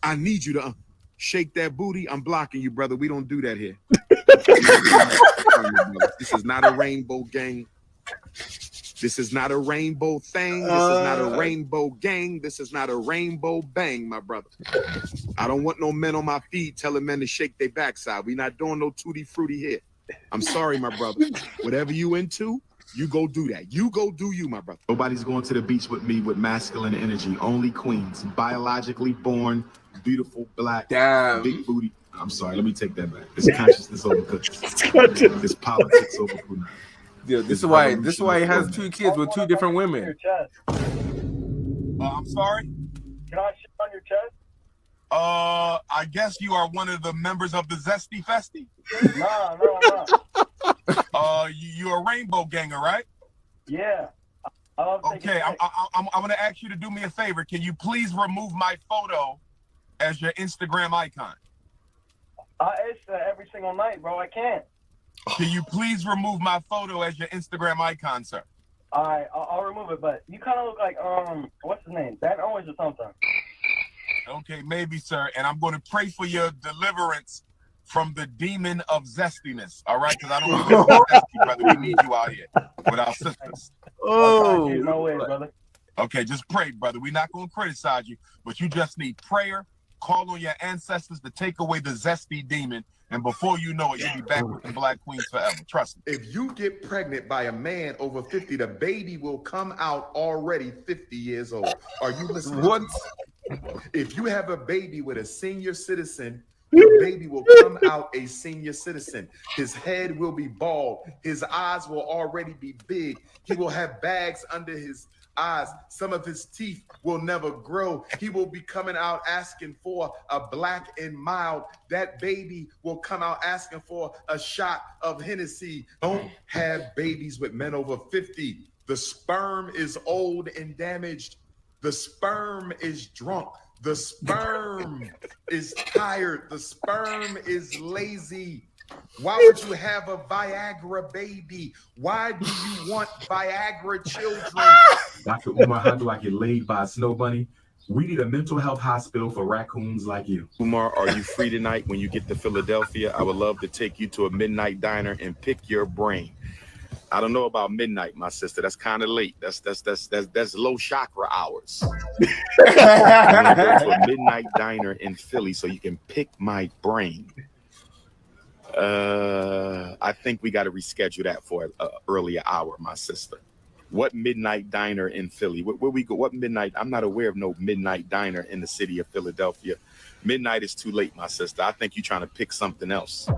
I need you to shake that booty. I'm blocking you, brother. We don't do that here. This is not a rainbow gang. This is not a rainbow thing. This is not a rainbow gang. This is not a rainbow bang, my brother. I don't want no men on my feed telling men to shake their backside. We not doing no tutti frutti here. I'm sorry, my brother. Whatever you into, you go do that. You go do you, my brother. Nobody's going to the beach with me with masculine energy. Only queens, biologically born, beautiful, black, big booty. I'm sorry, let me take that back. It's consciousness over cookies. It's politics over food. Yeah, this is why he has 2 kids with 2 different women. I'm sorry? Can I shit on your chest? I guess you are one of the members of the Zesty Festy? No. You're a rainbow ganger, right? Yeah. Okay, I'm going to ask you to do me a favor. Can you please remove my photo as your Instagram icon? It's every single night, bro. I can't. Can you please remove my photo as your Instagram icon, sir? All right, I'll remove it, but you kind of look like, what's his name? Ben Owens or something. Okay, maybe, sir. And I'm going to pray for your deliverance from the demon of zestiness, all right? Because I don't want to be zesty, brother. We need you out here with our sisters. No way, brother. Okay, just pray, brother. We're not going to criticize you, but you just need prayer. Call on your ancestors to take away the zesty demon, and before you know it, you'll be back with the Black Queens forever. Trust me. If you get pregnant by a man over 50, the baby will come out already 50 years old. Are you listening? What? If you have a baby with a senior citizen, your baby will come out a senior citizen. His head will be bald. His eyes will already be big. He will have bags under his eyes. Some of his teeth will never grow. He will be coming out asking for a black and mild. That baby will come out asking for a shot of Hennessy. Don't have babies with men over 50. The sperm is old and damaged. The sperm is drunk. The sperm is tired. The sperm is lazy. Why would you have a Viagra baby? Why do you want Viagra children? Dr. Umar, how do I get laid by a snow bunny? We need a mental health hospital for raccoons like you. Umar, are you free tonight when you get to Philadelphia? I would love to take you to a midnight diner and pick your brain. I don't know about midnight, my sister. That's kind of late. That's low chakra hours. I'm gonna go to a midnight diner in Philly so you can pick my brain. I think we got to reschedule that for an earlier hour, my sister. What midnight diner in Philly? Where we go? What midnight? I'm not aware of no midnight diner in the city of Philadelphia. Midnight is too late, my sister. I think you're trying to pick something else.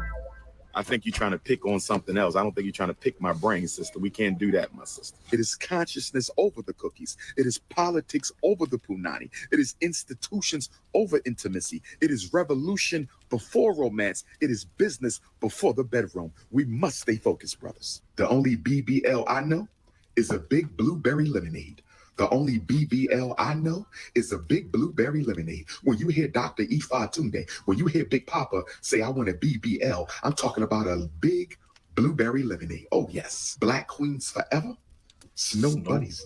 I think you're trying to pick on something else. I don't think you're trying to pick my brain, sister. We can't do that, my sister. It is consciousness over the cookies. It is politics over the punani. It is institutions over intimacy. It is revolution before romance. It is business before the bedroom. We must stay focused, brothers. The only BBL I know is a big blueberry lemonade. The only BBL I know is a big blueberry lemonade. When you hear Dr. Ifa Tunde, when you hear Big Papa say, I want a BBL, I'm talking about a big blueberry lemonade. Oh, yes. Black Queens forever. Snow bunnies.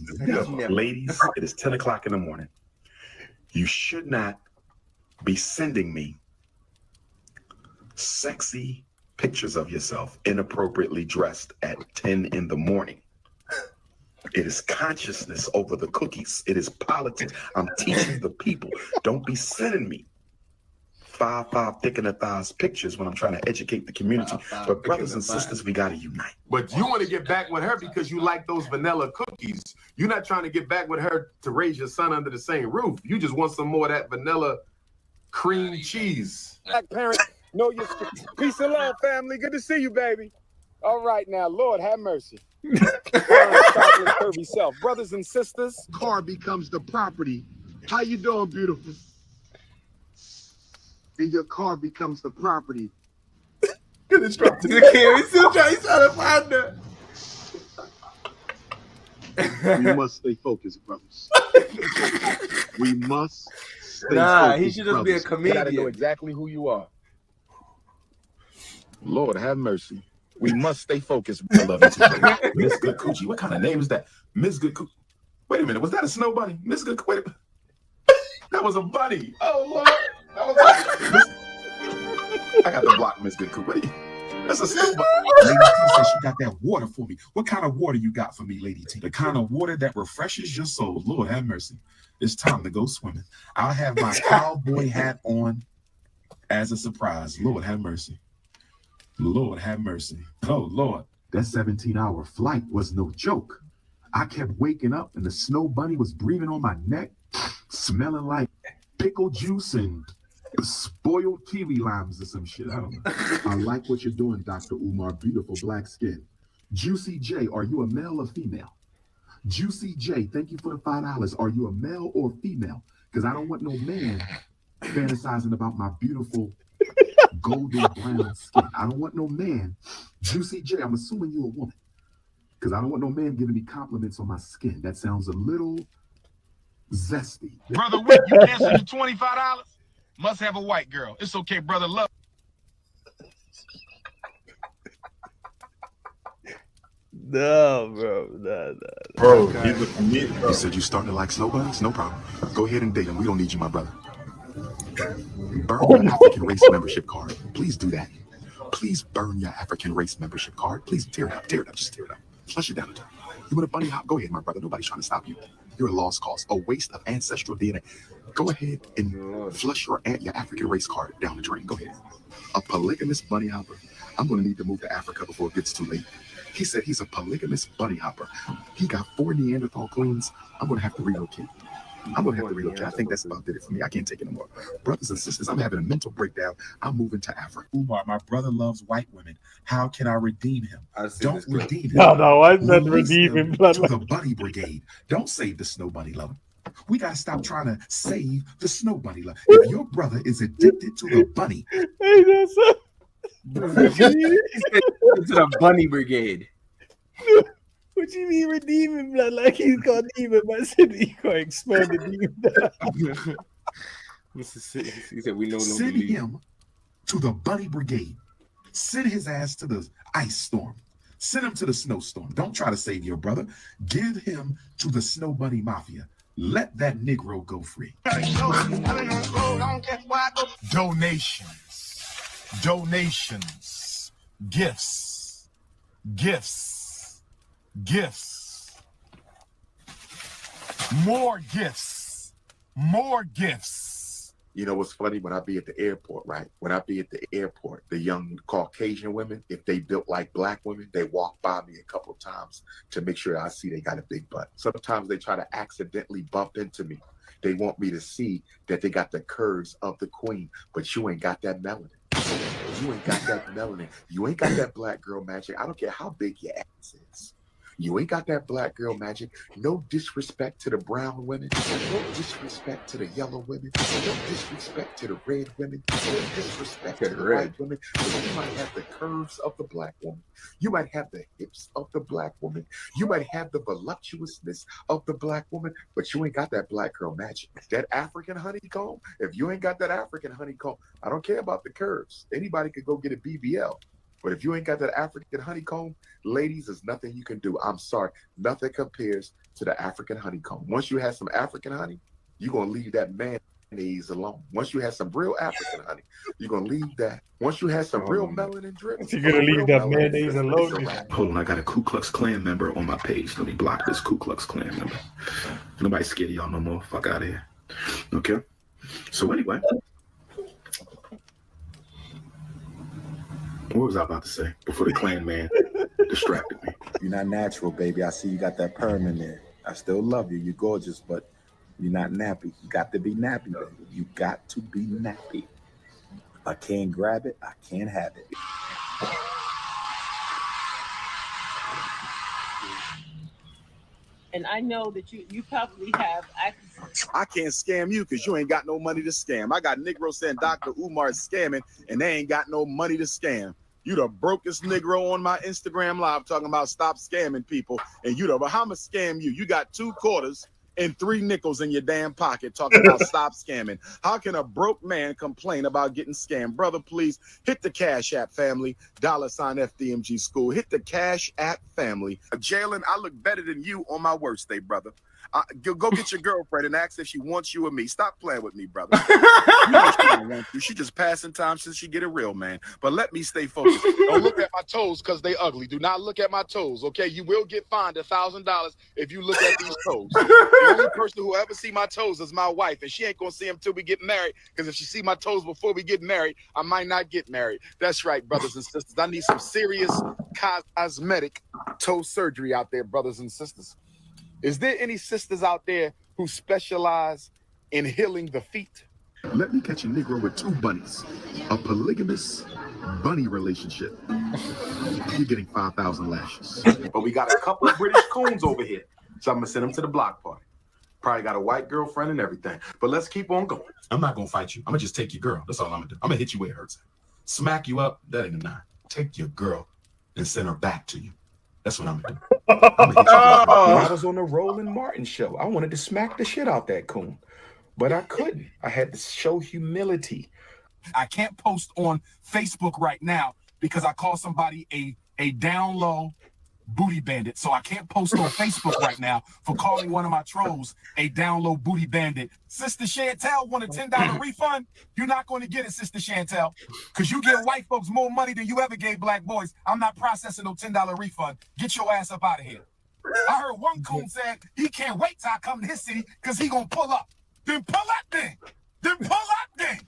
Ladies, it is 10 o'clock in the morning. You should not be sending me sexy pictures of yourself inappropriately dressed at 10 in the morning. It is consciousness over the cookies. It is politics. I'm teaching the people. Don't be sending me 5 thick in the thighs pictures when I'm trying to educate the community. But brothers and sisters, we got to unite. But you want to get back with her because you like those vanilla cookies. You're not trying to get back with her to raise your son under the same roof. You just want some more of that vanilla cream cheese. Black parent, know your peace and love, family. Good to see you, baby. All right now, Lord have mercy. Chocolate curvy self, brothers and sisters. Car becomes the property. How you doing, beautiful? And your car becomes the property. Get distracted. He's still trying to find her. We must stay focused, brothers. We must stay focused. He should just be a You gotta know comedian. exactly who you are. Lord have mercy. We must stay focused. I love you too. Miss Good Coochie. What kind of name is that? Miss Good Coochie. Wait a minute. Was that a snow bunny? Miss Good. Wait a minute. That was a bunny. Oh Lord. That was I got to block Miss Good Coochie. That's a snow bunny. Lady T said she got that water for me. What kind of water you got for me, Lady T? The kind of water that refreshes your soul. Lord have mercy. It's time to go swimming. I'll have my cowboy hat on as a surprise. Lord have mercy. Lord have mercy. Oh, Lord. That 17-hour flight was no joke. I kept waking up and the snow bunny was breathing on my neck, smelling like pickle juice and spoiled kiwi limes or some shit. I don't know. I like what you're doing, Dr. Umar. Beautiful black skin. Juicy J, are you a male or female? Juicy J, thank you for the $5. Are you a male or female? Because I don't want no man fantasizing about my beautiful golden brown skin. I don't want no man. Juicy J, I'm assuming you're a woman. Because I don't want no man giving me compliments on my skin. That sounds a little zesty. Brother Wick, you answer the $25? Must have a white girl. It's okay, brother. Love. No, bro. No. Bro, he's a comedian. You said you starting to like snow bunnies? No problem. Go ahead and date him. We don't need you, my brother. Burn your African race membership card. Please do that. Please burn your African race membership card. Please tear it up. Tear it up. Just tear it up. Flush it down. You want a bunny hop? Go ahead, my brother. Nobody's trying to stop you. You're a lost cause. A waste of ancestral DNA. Go ahead and flush your African race card down the drain. Go ahead. A polygamous bunny hopper. I'm going to need to move to Africa before it gets too late. He said he's a polygamous bunny hopper. He got 4 Neanderthal queens. I'm going to have to relocate. I think that's about it for me. I can't take it anymore. Brothers and sisters, I'm having a mental breakdown. I'm moving to Africa. Umar, my brother loves white women. How can I redeem him? Don't redeem him. No, I said Release redeem him. him to the bunny brigade. Don't save the snow bunny lover. We got to stop trying to save the snow bunny lover. If your brother is addicted to the bunny. He said, to the bunny brigade. What you mean redeeming, blood? Like he's got demon, but I said he got expel the demon. He said, we know no Send believe. him to the bunny brigade. Send his ass to the ice storm. Send him to the snowstorm. Don't try to save your brother. Give him to the snow bunny mafia. Let that Negro go free. Donations, gifts, more gifts. You know what's funny? When I be at the airport, right? When I be at the airport, the young Caucasian women, if they built like black women, they walk by me a couple of times to make sure I see they got a big butt. Sometimes they try to accidentally bump into me. They want me to see that they got the curves of the queen, but you ain't got that melanin. You ain't got that melanin. You ain't got that black girl magic. I don't care how big your ass is. You ain't got that black girl magic. No disrespect to the brown women. No disrespect to the yellow women. No disrespect to the red women. No disrespect to the white women. But you might have the curves of the black woman. You might have the hips of the black woman. You might have the voluptuousness of the black woman, but you ain't got that black girl magic. That African honeycomb, if you ain't got that African honeycomb, I don't care about the curves. Anybody could go get a BBL. But if you ain't got that African honeycomb, ladies, there's nothing you can do. I'm sorry. Nothing compares to the African honeycomb. Once you have some African honey, you're gonna leave that mayonnaise alone. Once you have some real African honey, you're gonna leave that. Once you have some real melanin drip, You're gonna leave that mayonnaise alone. Hold on, I got a Ku Klux Klan member on my page. Let me block this Ku Klux Klan member. Nobody's scared of y'all no more. Fuck out of here. Okay. So anyway, what was I about to say before the Klan man distracted me? You're not natural, baby. I see you got that perm in there. I still love you. You're gorgeous, but you're not nappy. You got to be nappy, baby. You got to be nappy. If I can't grab it, I can't have it. And I know that you probably have access. I can't scam you because you ain't got no money to scam. I got Negro saying Dr. Umar is scamming and they ain't got no money to scam. You the brokest Negro on my Instagram live talking about stop scamming people. And you the, but how I'ma scam you? You got 2 quarters and 3 nickels in your damn pocket talking about stop scamming. How can a broke man complain about getting scammed? Brother, please hit the Cash App family, $FDMG school. Hit the Cash App family. Jalen, I look better than you on my worst day, brother. Go get your girlfriend and ask if she wants you or me. Stop playing with me, brother. You know she don't want you. She just passing time since she get a real man. But let me stay focused. Don't look at my toes because they ugly. Do not look at my toes, okay? You will get fined $1,000 if you look at these toes. The only person who ever see my toes is my wife, and she ain't gonna see them till we get married. Because if she see my toes before we get married, I might not get married. That's right, brothers and sisters. I need some serious cosmetic toe surgery out there, brothers and sisters. Is there any sisters out there who specialize in healing the feet? Let me catch a Negro with 2 bunnies. A polygamous bunny relationship. You're getting 5,000 lashes. But we got a couple of British coons over here. So I'm gonna send them to the block party. Probably got a white girlfriend and everything. But let's keep on going. I'm not gonna fight you. I'm gonna just take your girl. That's all I'm gonna do. I'm gonna hit you where it hurts. Smack you up, that ain't a 9. Take your girl and send her back to you. That's what I'm gonna do. I was on the Roland Martin show. I wanted to smack the shit out that coon, but I couldn't. I had to show humility. I can't post on Facebook right now because I call somebody a down low booty bandit. So I can't post on Facebook right now for calling one of my trolls a down low booty bandit. Sister Chantel want a $10 refund? You're not going to get it, Sister Chantel, because you give white folks more money than you ever gave black boys. I'm not processing no $10 refund. Get your ass up out of here. I heard one coon said he can't wait till I come to his city because he gonna pull up. Then pull up then. Then pull up then.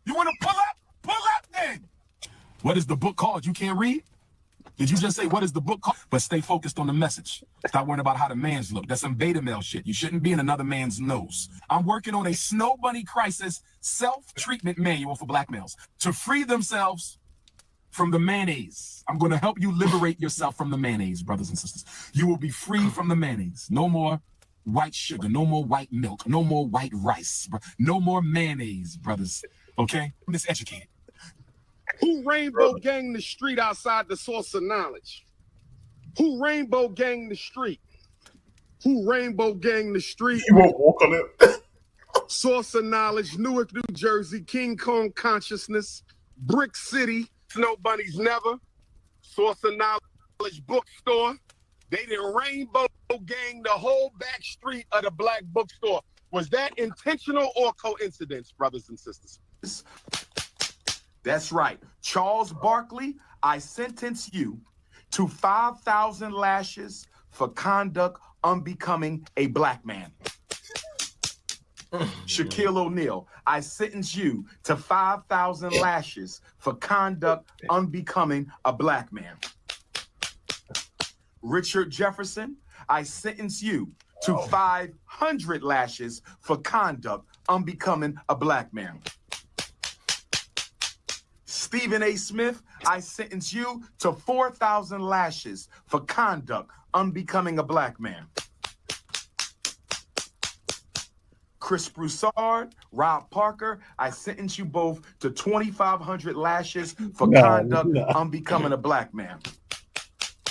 You want to pull up? Pull up then. What is the book called? You can't read? Did you just say, what is the book called? But stay focused on the message. Stop worrying about how the man's look. That's some beta male shit. You shouldn't be in another man's nose. I'm working on a Snow Bunny Crisis self-treatment manual for black males to free themselves from the mayonnaise. I'm going to help you liberate yourself from the mayonnaise, brothers and sisters. You will be free from the mayonnaise. No more white sugar, no more white milk, no more white rice, no more mayonnaise, brothers. Okay? I'm miseducated. Who rainbow gang the street outside the source of knowledge? Who rainbow gang the street? Who rainbow gang the street? You won't walk on it. Source of knowledge, Newark, New Jersey, King Kong consciousness, Brick City, Snow Bunnies Never, Source of knowledge bookstore. They didn't rainbow gang the whole back street of the black bookstore. Was that intentional or coincidence, brothers and sisters? That's right. Charles Barkley, I sentence you to 5,000 lashes for conduct unbecoming a black man. Shaquille O'Neal, I sentence you to 5,000 lashes for conduct unbecoming a black man. Richard Jefferson, I sentence you to 500 lashes for conduct unbecoming a black man. Stephen A. Smith, I sentence you to 4,000 lashes for conduct unbecoming a black man. Chris Broussard, Rob Parker, I sentence you both to 2,500 lashes for conduct unbecoming a black man.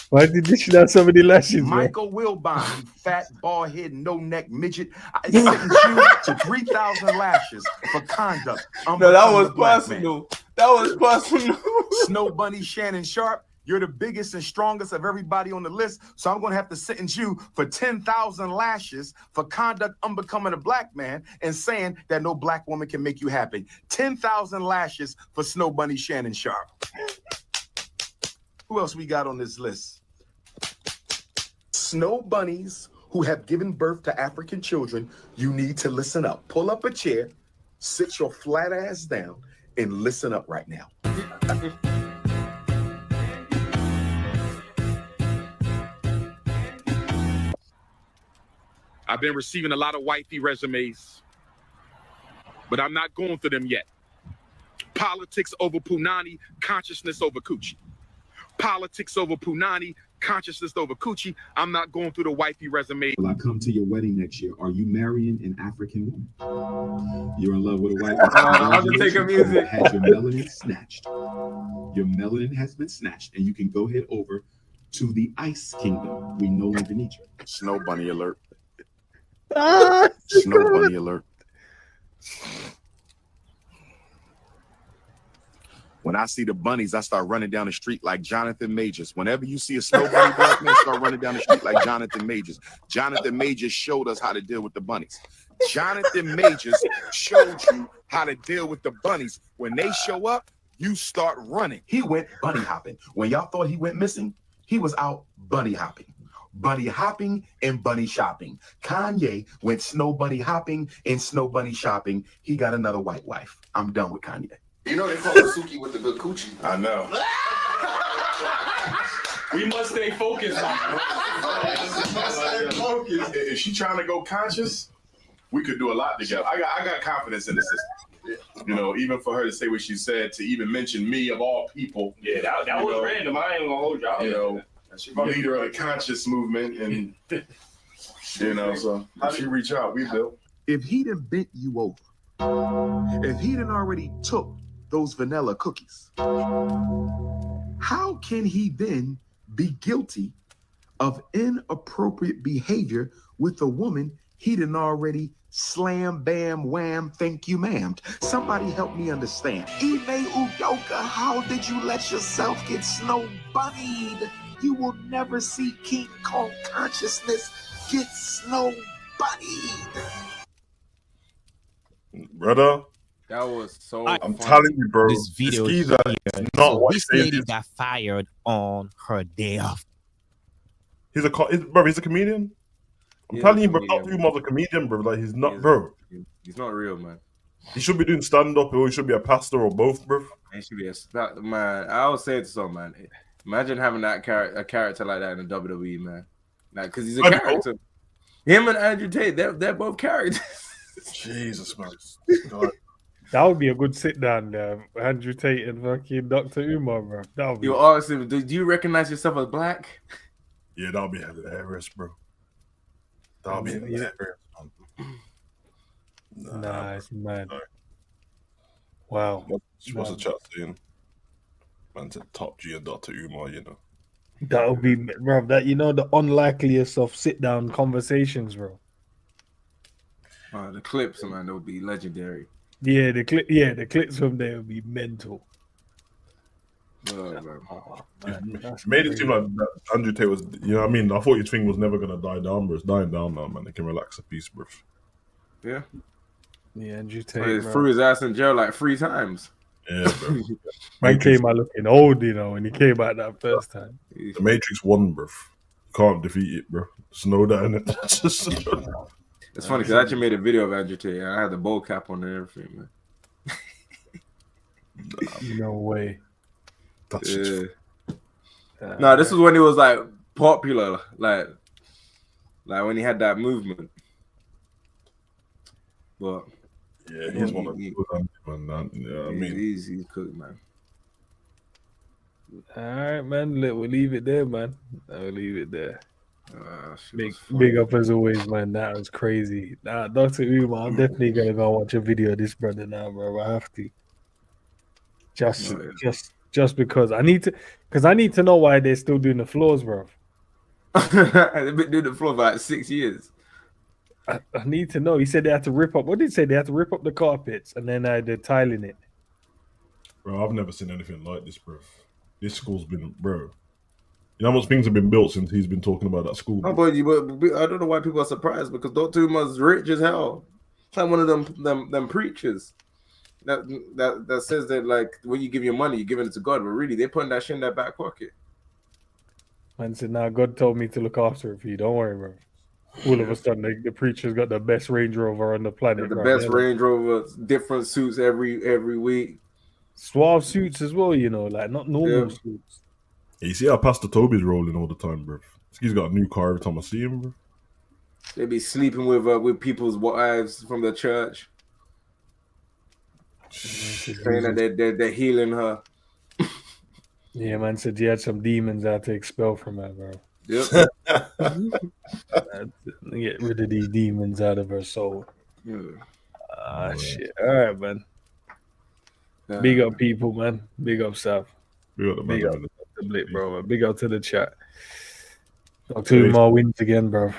Why did this shit have so many lashes, Michael Wilbon, fat, bald-head, no-neck midget, I sentence you to 3,000 lashes for conduct unbecoming No, that was a black man. personal. That was personal. Snow Bunny Shannon Sharp, You're the biggest and strongest of everybody on the list, so I'm going to have to sentence you for 10,000 lashes for conduct unbecoming a black man and saying that no black woman can make you happy. 10,000 lashes for Snow Bunny Shannon Sharp. Who else we got on this list? Snow bunnies who have given birth to African children, you need to listen up. Pull up a chair, sit your flat ass down, and listen up right now. I've been receiving a lot of wifey resumes, but I'm not going through them yet. Politics over punani, consciousness over coochie. Politics over punani, consciousness over coochie. I'm not going through the wifey resume. Will I come to your wedding next year? Are you marrying an African woman? You're in love with a white woman. I'll just take a music. Had your melanin snatched. Your melanin has been snatched, and you can go head over to the Ice Kingdom. We no longer need you. Snow bunny alert. Ah, Snow bunny alert. When I see the bunnies, I start running down the street like Jonathan Majors. Whenever you see a snow bunny black man, start running down the street like Jonathan Majors. Jonathan Majors showed us how to deal with the bunnies. Jonathan Majors showed you how to deal with the bunnies. When they show up, you start running. He went bunny hopping. When y'all thought he went missing, he was out bunny hopping. Bunny hopping and bunny shopping. Kanye went snow bunny hopping and snow bunny shopping. He got another white wife. I'm done with Kanye. You know they call it Suki with the good coochie. I know. We must stay focused. If she trying to go conscious, we could do a lot together. I got confidence in the system. You know, even for her to say what she said, to even mention me of all people. Yeah, that was random. I ain't gonna hold y'all. You know, leader of the conscious movement, and you know, so if she reach out, we will. If he done bent you over, if he done already took those vanilla cookies, how can he then be guilty of inappropriate behavior with a woman he done already slam, bam, wham, thank you, ma'am? Somebody help me understand. Ime Udoka, how did you let yourself get snow bunnied? You will never see King Kong consciousness get snow bunnied. Brother, that was so. I'm telling you, bro. This video is here, not so what this he lady says. got fired on her day off. He's a comedian. I'm telling you, bro. Not too much a comedian, bro. Like he's not, bro. He's not real, man. He should be doing stand up, or he should be a pastor, or both, bro. He should be a man. I was saying to someone, man. Imagine having a character like that in the WWE, man. Like, cause he's a character. Him and Andrew Tate, they're both characters. Jesus, man. That would be a good sit down there. Andrew Tate and fucking Dr. Umar, bro. That would be. You honestly, do you recognize yourself as black? Yeah, that'll be hilarious, bro. That'll be hilarious. Nice, man. Wow. What's the chat saying? Man said Top G and Dr. Umar, you know. That would be, bro. That, you know, the unlikeliest of sit down conversations, bro. The clips, man, they'll be legendary. Yeah, the clips from there would be mental. It made it seem like that Andrew Tate was, you know what I mean? I thought his thing was never going to die down, but it's dying down now, man. They can relax a piece, bro. Yeah. Yeah, Andrew Tate. He threw his ass in jail like 3 times. Yeah, bro. Man came out looking old, you know, when he came out that first time. The Matrix won, bro. You can't defeat it, bro. Just know that, innit? It's funny because I actually made a video of Andrew Tate. I had the bowl cap on and everything, man. No way. That's no, this was when he was like popular, like when he had that movement. But yeah, he's one of those, man. Yeah, I mean, he's cooked, man. All right, man. We'll leave it there, man. I'll leave it there. Big up as always, man. That was crazy. Dr. Umar, I'm definitely gonna go watch a video of this brother now, bro. I have to. Just because I need to know why they're still doing the floors, bro. They've been doing the floor for like 6 years. I need to know. He said they had to rip up. What did he say? They had to rip up the carpets and then they're tiling it. Bro, I've never seen anything like this, bro. This school's been, bro. You know how much things have been built since he's been talking about that school? Oh, but I don't know why people are surprised because Dr. Umar's rich as hell. It's like one of them preachers that says that like when you give your money, you're giving it to God, but really they're putting that shit in their back pocket. Man said, "Nah, God told me to look after it for you. Don't worry, bro." All of a sudden, the preacher's got the best Range Rover on the planet. The bro. best They're like, Range Rover, different suits every week. suave suits as well, you know, like not normal suits. Yeah, you see how Pastor Toby's rolling all the time, bro. He's got a new car every time I see him, bro. They be sleeping with people's wives from the church, saying that they're healing her. Yeah, man said you had some demons out to expel from her, bro. Yep. Get rid of these demons out of her soul. Ah, shit. All right, man. Big up people, man. Big up South. Big up the Blip, bro. Big up to the chat. Dr. Umar wins again, bro.